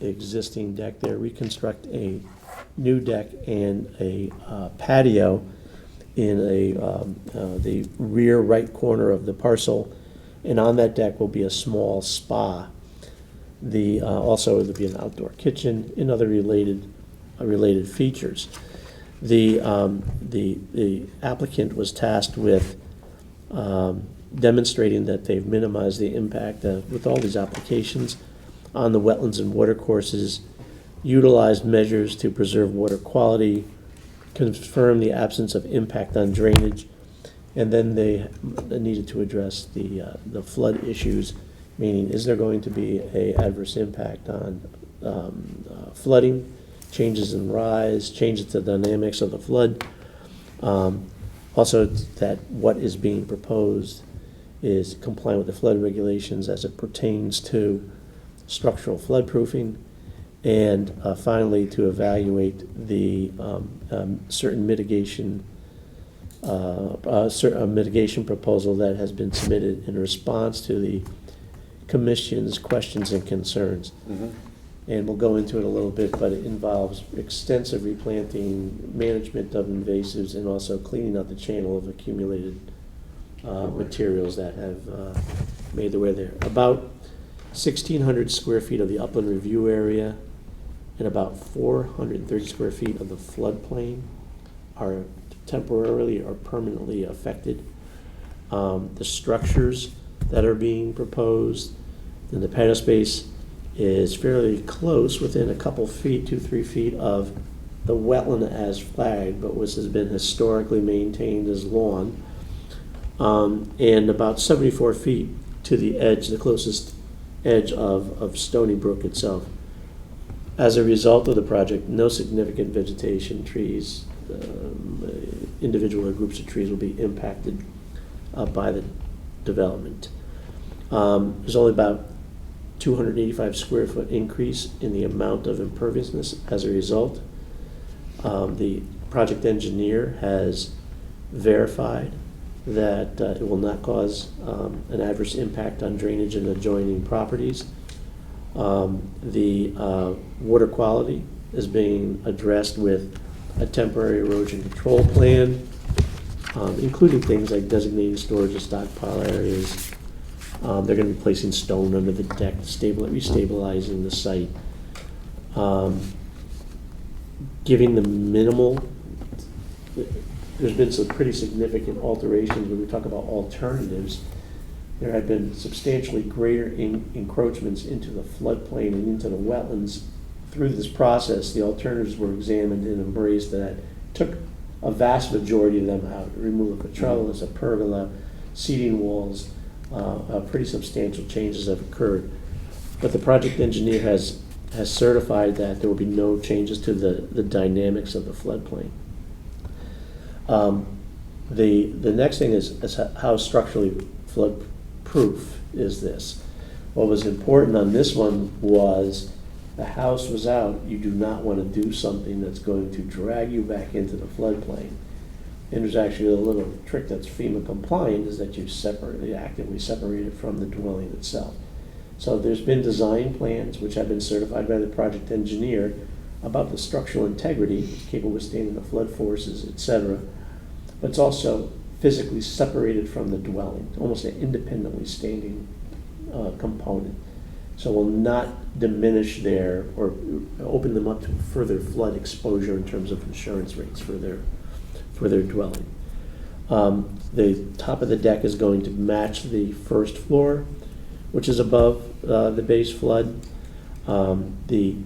existing deck there, reconstruct a new deck and a patio in the rear right corner of the parcel, and on that deck will be a small spa. Also, there'll be an outdoor kitchen and other related features. The applicant was tasked with demonstrating that they've minimized the impact with all these applications on the wetlands and watercourses, utilized measures to preserve water quality, confirm the absence of impact on drainage, and then they needed to address the flood issues, meaning is there going to be an adverse impact on flooding, changes in rise, changes to the dynamics of the flood. Also, that what is being proposed is compliant with the flood regulations as it pertains to structural floodproofing, and finally to evaluate the certain mitigation proposal that has been submitted in response to the Commission's questions and concerns. And we'll go into it a little bit, but it involves extensive replanting, management of invasives, and also cleaning out the channel of accumulated materials that have made their way there. About 1,600 square feet of the upland review area and about 430 square feet of the floodplain are temporarily or permanently affected. The structures that are being proposed in the patio space is fairly close, within a couple feet, 2-3 feet of the wetland as flagged, but which has been historically maintained as lawn, and about 74 feet to the edge, the closest edge of Stony Brook itself. As a result of the project, no significant vegetation, trees, individual or groups of trees will be impacted by the development. There's only about 285 square foot increase in the amount of imperviousness as a result. The project engineer has verified that it will not cause an adverse impact on drainage in adjoining properties. The water quality is being addressed with a temporary erosion control plan, including things like designated storage of stockpile areas. They're going to be placing stone under the deck, restabilizing the site. Giving the minimal, there's been some pretty significant alterations when we talk about alternatives. There have been substantially greater encroachments into the floodplain and into the wetlands. Through this process, the alternatives were examined and embraced that took a vast majority of them out. Removal of trellis, a pergola, seating walls, pretty substantial changes have occurred. But the project engineer has certified that there will be no changes to the dynamics of the floodplain. The next thing is how structurally flood-proof is this. What was important on this one was the house was out. You do not want to do something that's going to drag you back into the floodplain. And there's actually a little trick that's FEMA compliant, is that you actively separate it from the dwelling itself. So there's been design plans which have been certified by the project engineer about the structural integrity, it's capable of withstanding the flood forces, etc. But it's also physically separated from the dwelling, almost an independently standing component. So will not diminish their, or open them up to further flood exposure in terms of insurance rates for their dwelling. The top of the deck is going to match the first floor, which is above the base flood. The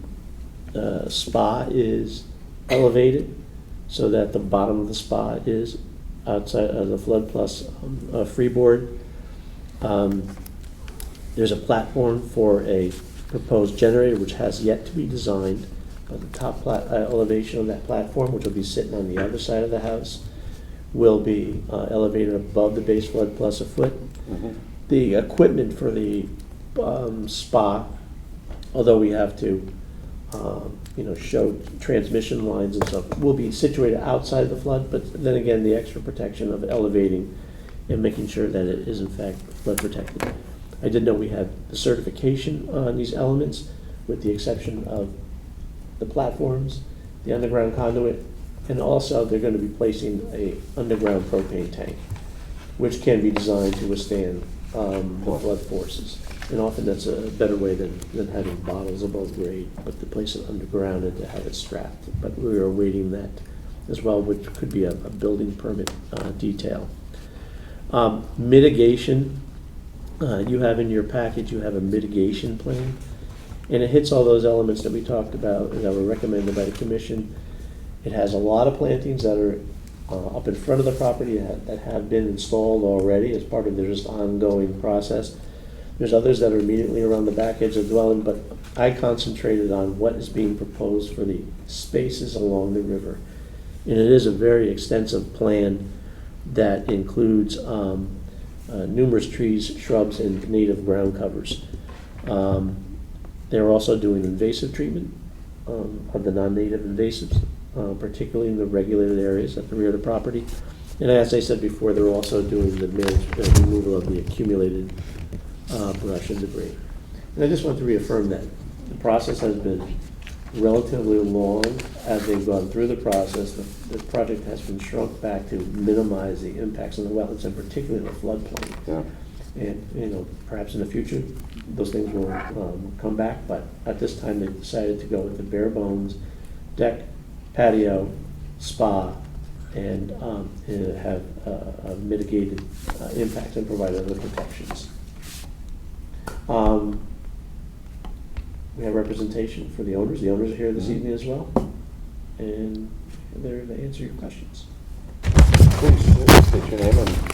spa is elevated so that the bottom of the spa is outside of the flood plus freeboard. There's a platform for a proposed generator which has yet to be designed, but the top elevation of that platform, which will be sitting on the other side of the house, will be elevated above the base flood plus a foot. Mm-hmm. The equipment for the spa, although we have to show transmission lines and stuff, will be situated outside of the flood, but then again, the extra protection of elevating and making sure that it is in fact flood protected. I did know we had the certification on these elements, with the exception of the platforms, the underground conduit, and also they're going to be placing a underground propane tank, which can be designed to withstand the flood forces. And often that's a better way than having bottles above grade, but to place it underground and to have it strapped. But we are awaiting that as well, which could be a building permit detail. Mitigation, you have in your package, you have a mitigation plan, and it hits all those elements that we talked about and that were recommended by the commission. It has a lot of plantings that are up in front of the property that have been installed already as part of their just ongoing process. There's others that are immediately around the back edge of the dwelling, but I concentrated on what is being proposed for the spaces along the river. And it is a very extensive plan that includes numerous trees, shrubs, and native ground covers. They're also doing invasive treatment of the non-native invasives, particularly in the regulated areas at the rear of the property. And as I said before, they're also doing the removal of the accumulated brush and debris. And I just want to reaffirm that the process has been relatively long as they've gone through the process. The project has been shrunk back to minimize the impacts on the wetlands and particularly the floodplain. Yeah. And, perhaps in the future, those things will come back, but at this time, they decided to go with the bare bones deck, patio, spa, and have mitigated impacts and provide other protections. We have representation for the owners. The owners are here this evening as well, and they're to answer your questions. Please state your name and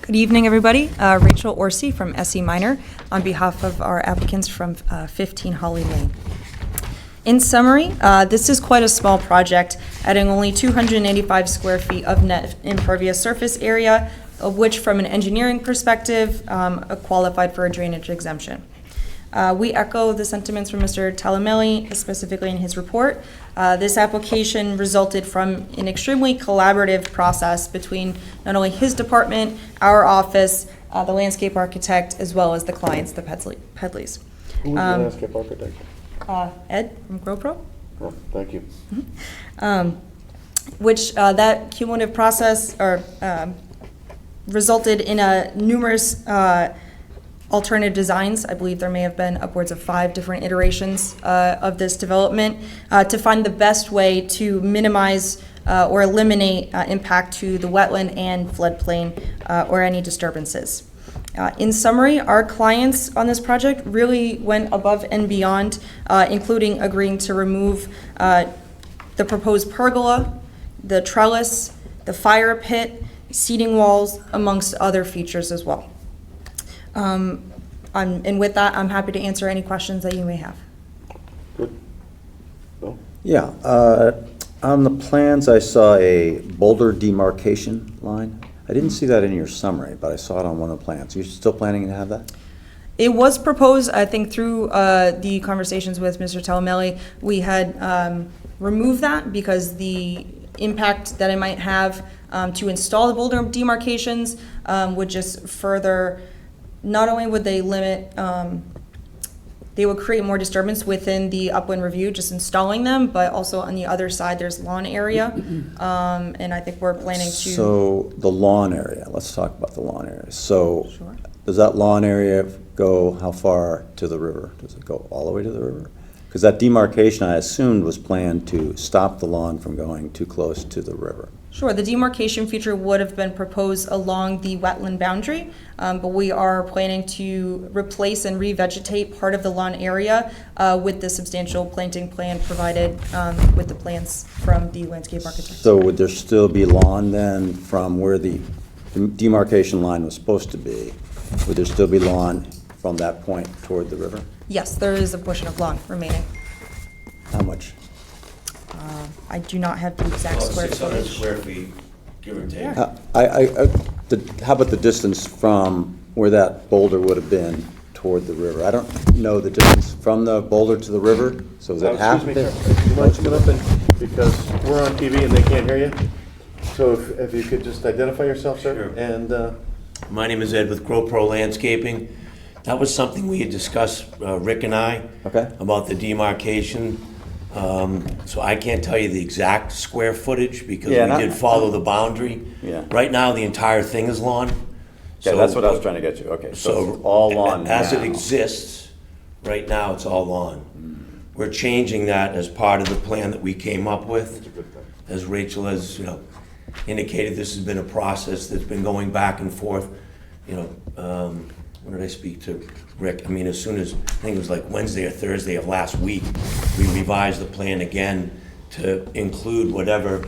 Good evening, everybody. Rachel Orsi from SE Minor on behalf of our applicants from 15 Holly Lane. In summary, this is quite a small project, adding only 285 square feet of net impervious surface area, of which from an engineering perspective, qualified for a drainage exemption. We echo the sentiments from Mr. Talamelli, specifically in his report. This application resulted from an extremely collaborative process between not only his department, our office, the landscape architect, as well as the clients, the Pedleys. who is the landscape architect? Ed from GoPro. Oh, thank you. Which that cumulative process resulted in numerous alternative designs. I believe there may have been upwards of 5 different iterations of this development to find the best way to minimize or eliminate impact to the wetland and floodplain or any disturbances. In summary, our clients on this project really went above and beyond, including agreeing to remove the proposed pergola, the trellis, the fire pit, seating walls, amongst other features as well. And with that, I'm happy to answer any questions that you may have. Good. Bill? Yeah, on the plans, I saw a boulder demarcation line. I didn't see that in your summary, but I saw it on one of the plans. You still planning to have that? It was proposed, I think, through the conversations with Mr. Talamelli. We had removed that because the impact that it might have to install the boulder demarcations would just further, not only would they limit, they would create more disturbance within the upland review, just installing them, but also on the other side, there's lawn area. And I think we're planning to. So the lawn area, let's talk about the lawn area. So Sure. does that lawn area go how far to the river? Does it go all the way to the river? Because that demarcation, I assumed, was planned to stop the lawn from going too close to the river. Sure, the demarcation feature would have been proposed along the wetland boundary, but we are planning to replace and revegetate part of the lawn area with the substantial planting plan provided with the plans from the landscape architect. So would there still be lawn then from where the demarcation line was supposed to be? Would there still be lawn from that point toward the river? Yes, there is a portion of lawn remaining. How much? I do not have the exact square 600 footage. square feet, give or take. Yeah. How about the distance from where that boulder would have been toward the river? I don't know the distance from the boulder to the river, so is it half? Excuse me, sir. Do you mind coming up and, because we're on TV and they can't hear you? So if you could just identify yourself, sir? Sure. And, My name is Ed with GoPro Landscaping. That was something we had discussed, Rick and I. Okay. About the demarcation. So I can't tell you the exact square footage because we Yeah, and I- did follow the boundary. Yeah. Right now, the entire thing is lawn. Yeah, that's what I was trying to get to, okay, so it's all lawn As it now. exists, right now, it's all lawn. We're changing that as part of the plan that we came up with. As Rachel has, indicated, this has been a process that's been going back and forth. When did I speak to Rick? I mean, as soon as, I think it was like Wednesday or Thursday of last week, we revised the plan again to include whatever,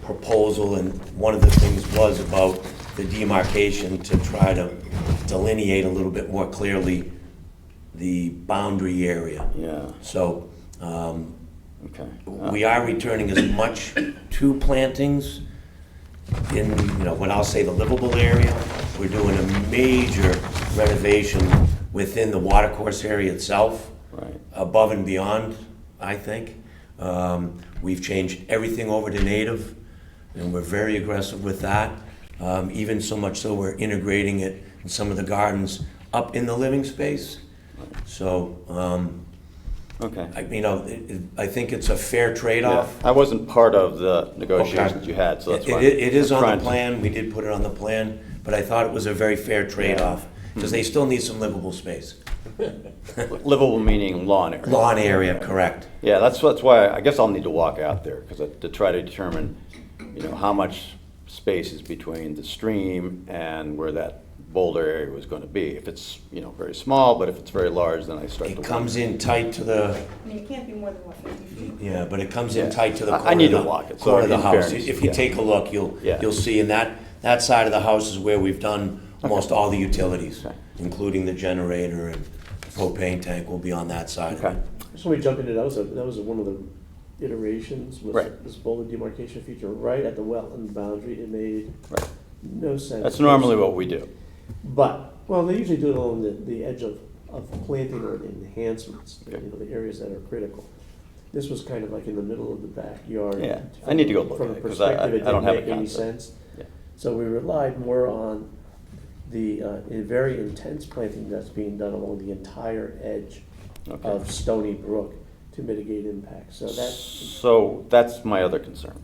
proposal, and one of the things was about the demarcation to try to delineate a little bit more clearly the boundary area. Yeah, So, okay. we are returning as much to plantings in, what I'll say the livable area. We're doing a major renovation within the watercourse area itself. Right. Above and beyond, I think. We've changed everything over to native, and we're very aggressive with that. Even so much so we're integrating it in some of the gardens up in the living space. So, Okay. I think it's a fair trade-off. Yeah, I wasn't part of the negotiations you had, so that's why. It is I'm on trying the to- plan, we did put it on the plan, but I thought it was a very fair trade-off. because they still need some livable space. Livable meaning lawn area. Lawn area, correct. Yeah, that's why I guess I'll need to walk out there, because to try to determine, how much space is between the stream and where that boulder area was going to be. If it's, very small, but if it's very large, then I start to. It comes in tight to the, I mean, it can't be more than, 50 feet? yeah, but it comes in Yeah. tight to the I corner. need of to the- walk it, so Corner of the in house. fairness, If you yeah. take a look, Yeah. you'll see, and that side of the house is where we've done almost all the utilities, Okay. including the generator and propane tank will be on that side of Okay. it. Just when we jump into that was one of the iterations, was Right. this boulder demarcation feature right at the wetland boundary. It made Right. no sense. That's normally what we do. But, well, they usually do it along the edge of planting or enhancements, Okay. the areas that are critical. This was kind of like in the middle of the backyard. Yeah, I need to go look From at a it, 'cause I perspective, it don't didn't have a make any concept. sense. Yeah. So we relied more on the very intense planting that's being done along the entire edge Okay. of Stony Brook to mitigate impact. So that's my other concern.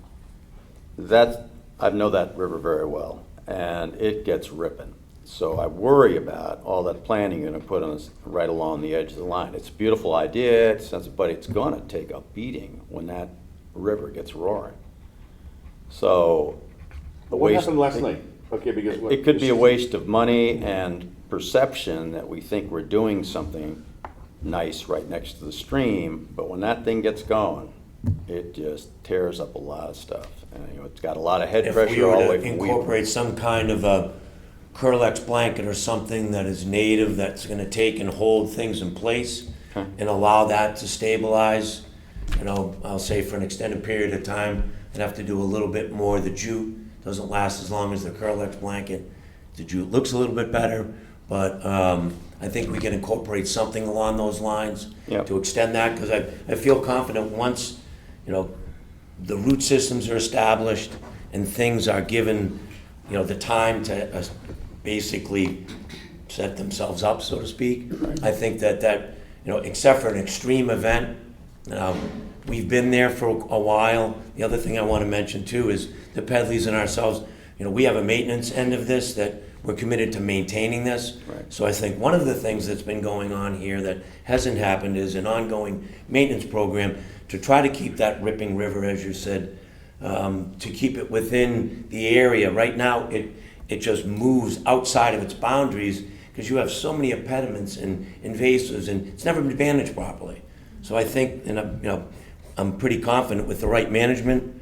I know that river very well, and it gets ripping. So I worry about all that planning you're gonna put on this right along the edge of the line. It's a beautiful idea, but it's gonna take a beating when that river gets roaring. So. But what waste- happened last night? Okay, because what? It could be a waste of money and perception that we think we're doing something nice right next to the stream, but when that thing gets going, it just tears up a lot of stuff. And, it's got a lot of head If we pressure all the were way to from Weaver. incorporate some kind of a Curlex blanket or something that is native, that's gonna take and hold things in place Okay. and allow that to stabilize, I'll say for an extended period of time, I'd have to do a little bit more. The jute doesn't last as long as the Curlex blanket. The jute looks a little bit better, but I think we can incorporate something along those lines Yep. to extend that, because I feel confident once, the root systems are established and things are given, the time to basically set themselves up, so to speak. I think that, except for an extreme event, we've been there for a while. The other thing I want to mention too is the Pedleys and ourselves, we have a maintenance end of this that we're committed to maintaining this. Right. So I think one of the things that's been going on here that hasn't happened is an ongoing maintenance program to try to keep that ripping river, as you said, to keep it within the area. Right now, it just moves outside of its boundaries because you have so many impediments and invasives, and it's never been managed properly. So I think, and I'm pretty confident with the right management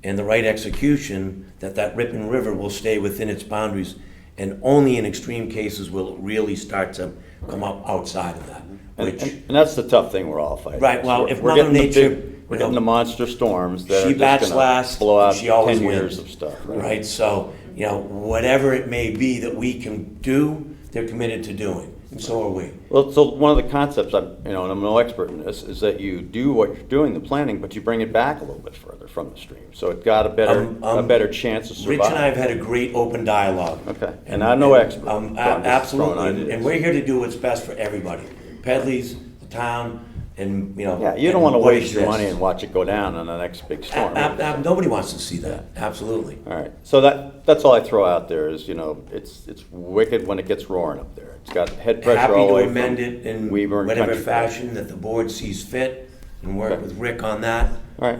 and the right execution that ripping river will stay within its boundaries, and only in extreme cases will it really start to come up outside of that. Which, And that's the tough thing we're all fighting. Right, well, if We're Mother getting the Nature, big- We're getting the monster storms that she are bats just gonna last, blow out she always 10 wins. years of stuff. right? So, whatever it may be that we can do, they're committed to doing, and so are we. Well, so one of the concepts, and I'm no expert in this, is that you do what you're doing, the planning, but you bring it back a little bit further from the stream. So it got a better chance to survive. Rich and I have had a great open dialogue. Okay, and I'm no expert. Um, so I'm just throwing Absolutely, ideas. and we're here to do what's best for everybody. Pedleys, the town, and, Yeah, you don't want to waste your money and watch it go down on the next big storm. Nobody wants to see that, absolutely. All right, so that's all I throw out there is, it's wicked when it gets roaring up there. It's got head pressure all the way Happy to from amend it in Weaver and whatever Country Club. fashion that the board sees fit, and work Okay. with Rick on that. All right.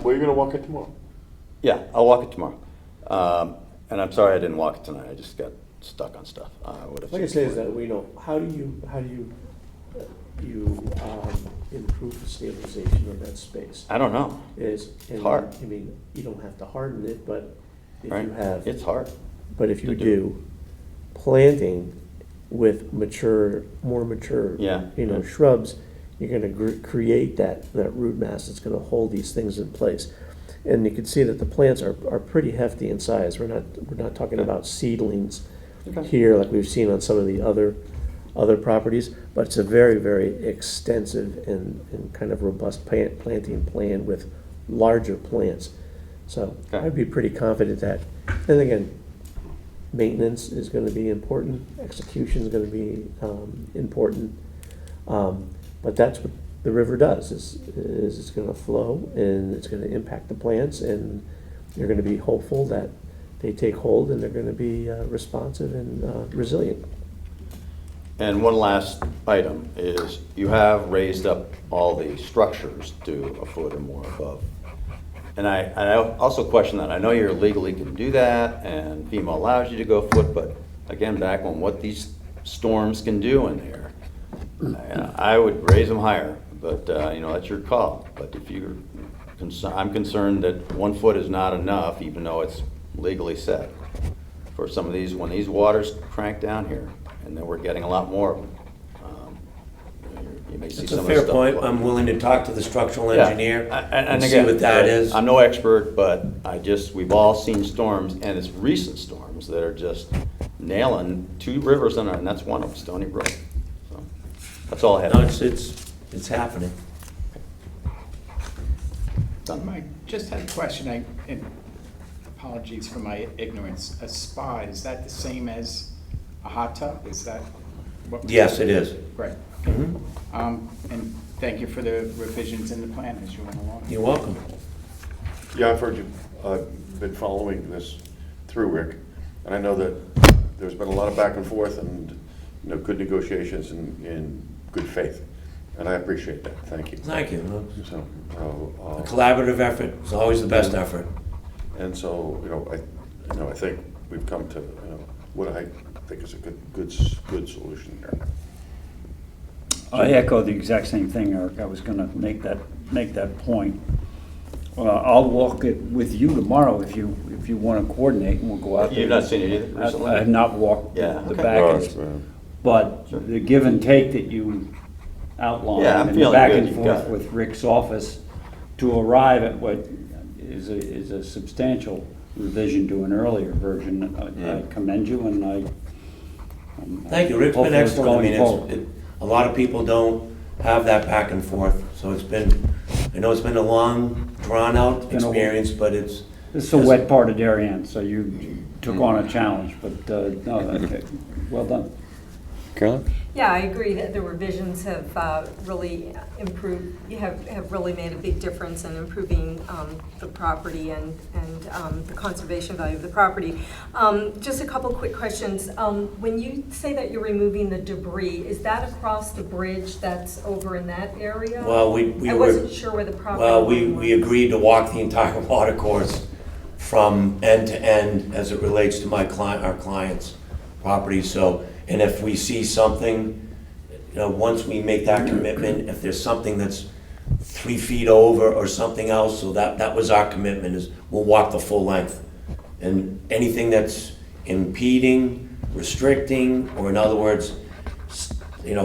Where are you gonna walk it tomorrow? Yeah, I'll walk it tomorrow. And I'm sorry I didn't walk it tonight, I just got stuck on stuff. Like I say, is that how do you improve the stabilization of that space? I don't know, It's hard. I mean, you don't have to harden it, but if right? you have, It's hard. but if you to do. do planting with more mature, Yeah, yeah. shrubs, you're gonna create that root mass that's gonna hold these things in place. And you can see that the plants are pretty hefty in size. We're not talking about seedlings Okay. here like we've seen on some of the other properties, but it's a very, very extensive and kind of robust planting plan with larger plants. So Okay. I'd be pretty confident that, and again, maintenance is gonna be important, execution is gonna be important. But that's what the river does, is it's gonna flow and it's gonna impact the plants, and you're gonna be hopeful that they take hold and they're going to be responsive and resilient. And one last item is you have raised up all the structures to a foot or more above. And I also question that. I know you legally can do that and FEMA allows you to go a foot, but again, back on what these storms can do in there, I would raise them higher, but that's your call. But if you're I'm concerned that 1 foot is not enough, even though it's legally set. For some of these, when these waters crank down here, and then we're getting a lot more of them, you may see It's some a of the fair stuff. point. I'm willing to talk to the structural Yeah. engineer And and see again, what that is. I'm no expert, but we've all seen storms, and it's recent storms that are just nailing 2 rivers in there, and that's one of them, Stony Brook. So, that's all I have. No, it's happening. Done. I just had a question, and apologies for my ignorance. A spa, is that the same as a hot tub? Is that what? Yes, it is. Great. Mhm. And thank you for the revisions in the plan as you went along. You're welcome. Yeah, I've heard you, been following this through, Rick, and I know that there's been a lot of back and forth and, good negotiations in good faith, and I appreciate that. Thank you. Thank you. So, A collaborative effort is always the best effort. and so, I think we've come to, what I think is a good solution here. I echo the exact same thing, Eric. I was gonna make that point. I'll walk it with you tomorrow if you wanna coordinate, and we'll go out there. You've not seen it either recently? I have not walked Yeah, the okay. back No, end, it's, but Sure. the give and take that you outlined, Yeah, I'm and the feeling back good. and You've forth got it. with Rick's office to arrive at what is a substantial revision to an earlier version. I commend you, and Thank you, Rick's been hopefully excellent. I mean, going forward. a lot of people don't have that back and forth, so I know it's been a long, drawn-out been a- experience, but it's. This is a wet part of Darien, so you took on a challenge, but no, okay, well done. Carolyn? Yeah, I agree that the revisions have really improved, have really made a big difference in improving the property and the conservation value of the property. Just a couple quick questions. When you say that you're removing the debris, is that across the bridge that's over in that area? Well, I wasn't sure where the property Well, line we was. agreed to walk the entire water course from end to end as it relates to our client's property, so, and if we see something, once we make that commitment, if there's something that's 3 feet over or something else, so that was our commitment, is we'll walk the full length. And anything that's impeding, restricting, or in other words,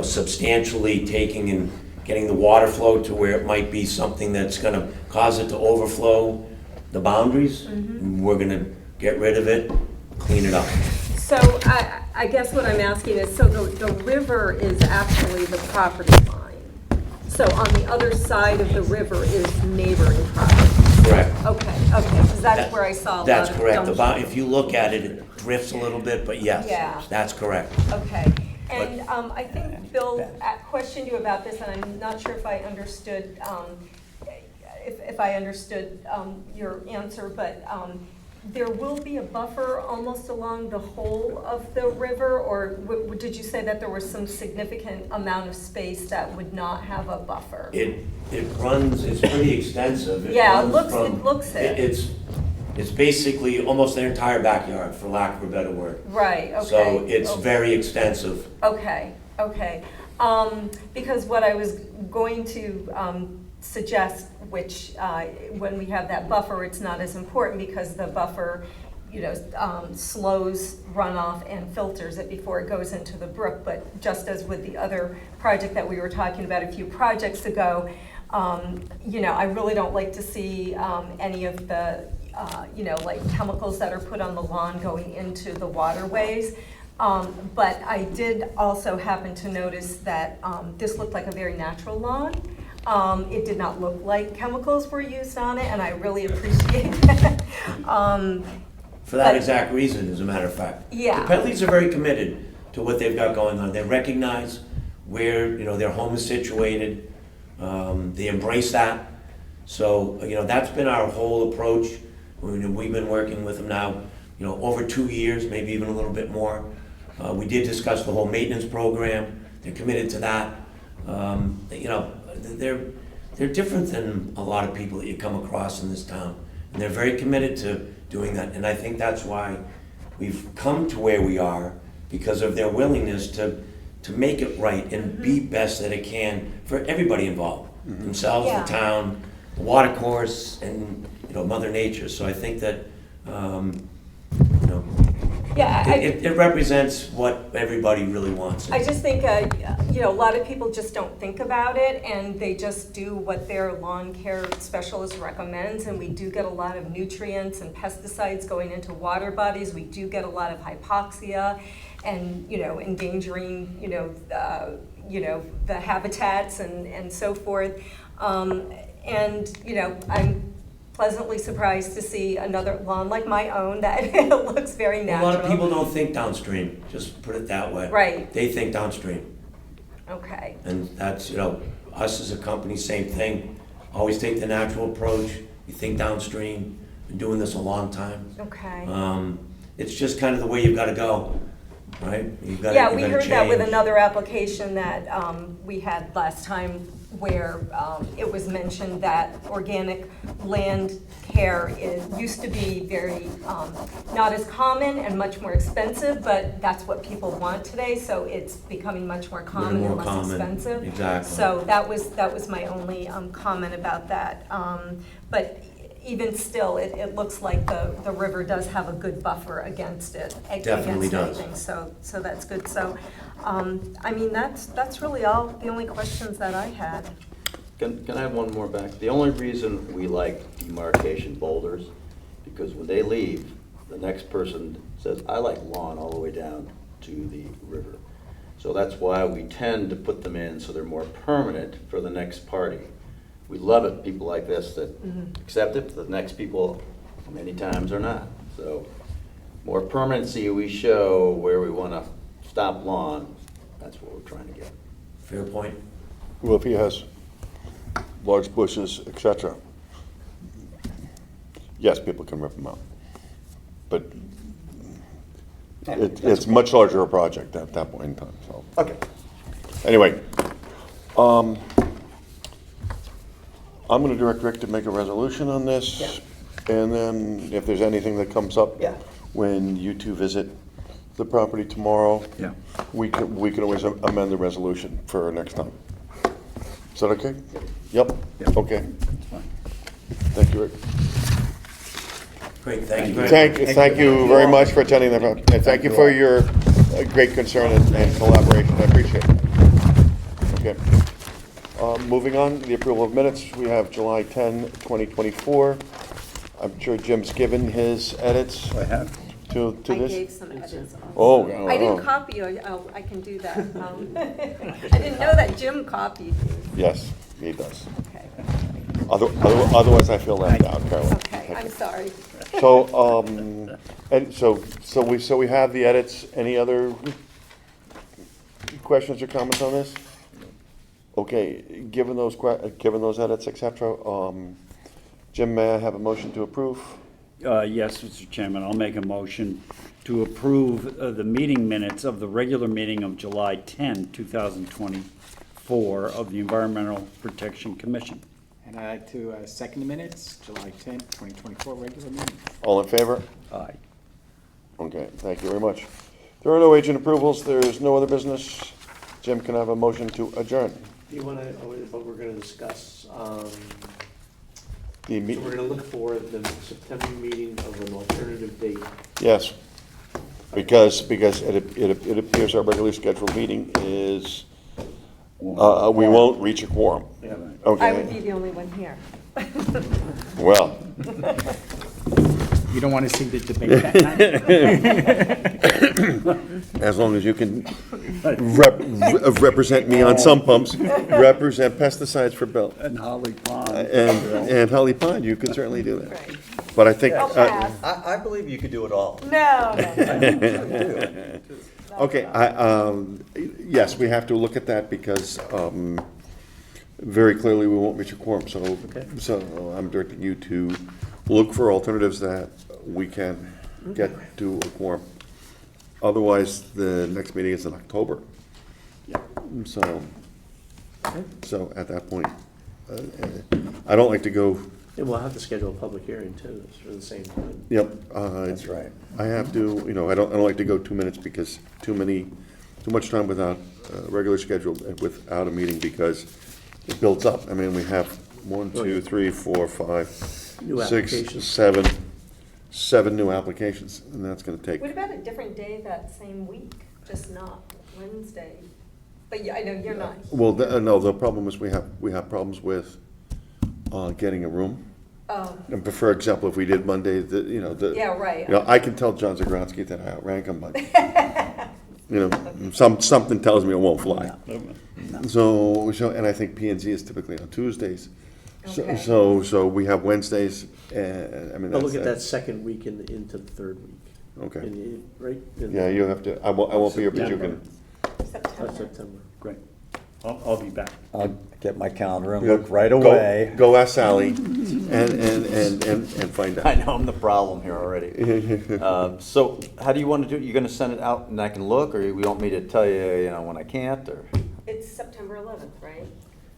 substantially taking and getting the water flow to where it might be something that's gonna cause it to overflow the boundaries, we're gonna get rid of it, clean it up. So I guess what I'm asking is, so the river is actually the property line. So on the other side of the river is neighboring property. Correct. Okay, because that's where I saw a lot of That's correct. dumpsters. If you look at it, it drifts a little bit, but yes, Yeah. that's correct. Okay, and I think Bill questioned you about this, and I'm not sure if I understood, if I understood your answer, but there will be a buffer almost along the whole of the river, or did you say that there was some significant amount of space that would not have a buffer? It runs, it's pretty extensive. Yeah, it runs looks it. It's basically almost their entire backyard, for lack of a better word. Right, okay. So it's okay. very extensive. Okay. Because what I was going to suggest, which when we have that buffer, it's not as important because the buffer, slows runoff and filters it before it goes into the brook. But just as with the other project that we were talking about a few projects ago, I really don't like to see any of the, like chemicals that are put on the lawn going into the waterways. But I did also happen to notice that this looked like a very natural lawn. It did not look like chemicals were used on it, and I really appreciate that. For that But- exact reason, as a matter of fact. Yeah. The Pentleys are very committed to what they've got going on. They recognize where, their home is situated. They embrace that. So, that's been our whole approach. We've been working with them now over 2 years, maybe even a little bit more. We did discuss the whole maintenance program. They're committed to that. They're different than a lot of people that you come across in this town. And they're very committed to doing that. And I think that's why we've come to where we are, because of their willingness to make it right and be best that it can for everybody involved. Themselves, Yeah. the town, the water course, and, Mother Nature. So I think that, Yeah, it represents what everybody really wants. I just think, a lot of people just don't think about it, and they just do what their lawn care specialist recommends, and we do get a lot of nutrients and pesticides going into water bodies. We do get a lot of hypoxia and, endangering, the habitats and so forth. I'm pleasantly surprised to see another lawn like my own that it looks very A natural. lot of people don't think downstream, just put it that way. Right. They think downstream. Okay. And that's, us as a company, same thing. Always take the natural approach. You think downstream. Been doing this a long time. Okay. It's just kind of the way you've got to go, right? Yeah, we heard that with another application that we had last time, where it was mentioned that organic land care used to be very, not as common and much more expensive, but that's what people want today, so it's becoming much more common and less expensive. Exactly. So that was my only comment about that. But even still, it looks like the river does have a good buffer against it. Definitely does. Anything, so that's good. So, that's really the only questions that I had. Can I have one more back? The only reason we like demarcation boulders, because when they leave, the next person says, I like lawn all the way down to the river. So that's why we tend to put them in so they're more permanent for the next party. We love it, people like this that accept it, the next people many times are not. So more permanency we show where we want to stop lawn, that's what we're trying to get. Fair point. Well, if he has large bushes, et cetera, yes, people can rip them out. But it's much larger a project at that point in time, so. Okay. Anyway, I'm gonna direct Rick to make a resolution on this. And then if there's anything that comes up. Yeah. When you two visit the property tomorrow. Yeah. We can always amend the resolution for next time. Is that okay? Yep. Yeah. Okay. That's fine. Thank you, Rick. Great, thank you very much. Thank you very much for attending the, and thank you for your great concern and collaboration. I appreciate it. Okay. Moving on, the approval of minutes. We have July 10, 2024. I'm sure Jim's given his edits I have. to I this. gave some edits. Oh. I didn't copy you. I can do that. I didn't know that Jim copied you. Yes, he does. Okay. Otherwise, I feel left out, Carolyn. Okay, I'm sorry. So, and so we have the edits. Any other questions or comments on this? Okay, given those edits, et cetera, Jim, may I have a motion to approve? Yes, Mr. Chairman, I'll make a motion to approve the meeting minutes of the regular meeting of July 10, 2024 of the Environmental Protection Commission. And I'd like to second the minutes, July 10th, 2024, regular meeting. All in favor? Aye. Okay, thank you very much. There are no agent approvals. There is no other business. Jim, can I have a motion to adjourn? Do you want to, what we're going to discuss, so The we're meet- going to look for the September meeting of an alternative date. Yes, because it appears our regularly scheduled meeting is, we won't reach a quorum. Yeah. I would be Okay, the only one here. well, You don't want to see the debate that night? as long as you can represent me on some pumps, represent pesticides for Bill. And Holly Pond. And Holly Pond, you can certainly do that. Right. But I think, I'll pass. I believe you could do it all. No. okay, yes, we have to look at that because very clearly we won't reach a quorum, so I'm directing you to look for alternatives that we can get to a quorum. Otherwise, the next meeting is in October. So, so at that point, I don't like to go, And we'll have to schedule a public hearing too, for the same time. yep. That's right. I have to, I don't like to go 2 minutes because too much time without a regular schedule, without a meeting, because it builds up. I mean, we have 1, 2, 3, 4, 5, New 6, applications. 7 new applications, and that's gonna take. What about a different day that same week, just not Wednesday? But yeah, I know you're not. Well, no, the problem is we have problems with getting a room. And for example, if we did Monday, Yeah, right. I can tell John Zagrodsky that I outrank him, but, something tells me it won't fly. So, and I think P and Z is typically on Tuesdays. Okay. So we have Wednesdays, and, I mean, I'll that's. look at that second week into the third week. Okay. Right? Yeah, you have to, I won't be here, but you can. September. September. Great. I'll be back. I'll get my calendar and Yeah, look right go- away. Go ask Sally and find out. I know I'm the problem here already. So how do you want to do it? You're going to send it out and I can look, or you want me to tell you, when I can't, or? It's September 11th, right?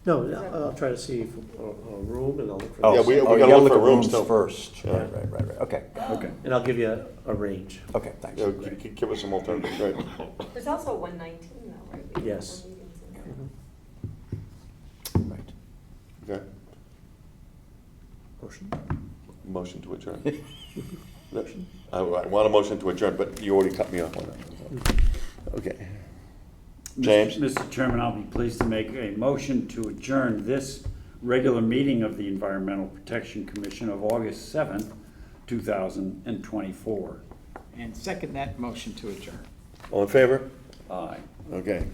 No, I'll try to see if a room and I'll look for. Oh, Yeah, we you gotta gotta look look for at rooms rooms too. first. Yeah. Right. Okay. Okay. And I'll give you a range. Okay, thanks. Give us some alternatives, right? There's also 119 though, right? We have Yes. more meetings in there. Right. Okay, Motion? motion to adjourn. I want a motion to adjourn, but you already cut me off on that. Okay. James? Mr. Chairman, I'll be pleased to make a motion to adjourn this regular meeting of the Environmental Protection Commission of August 7th, 2024. And second that motion to adjourn. All in favor? Aye. Okay,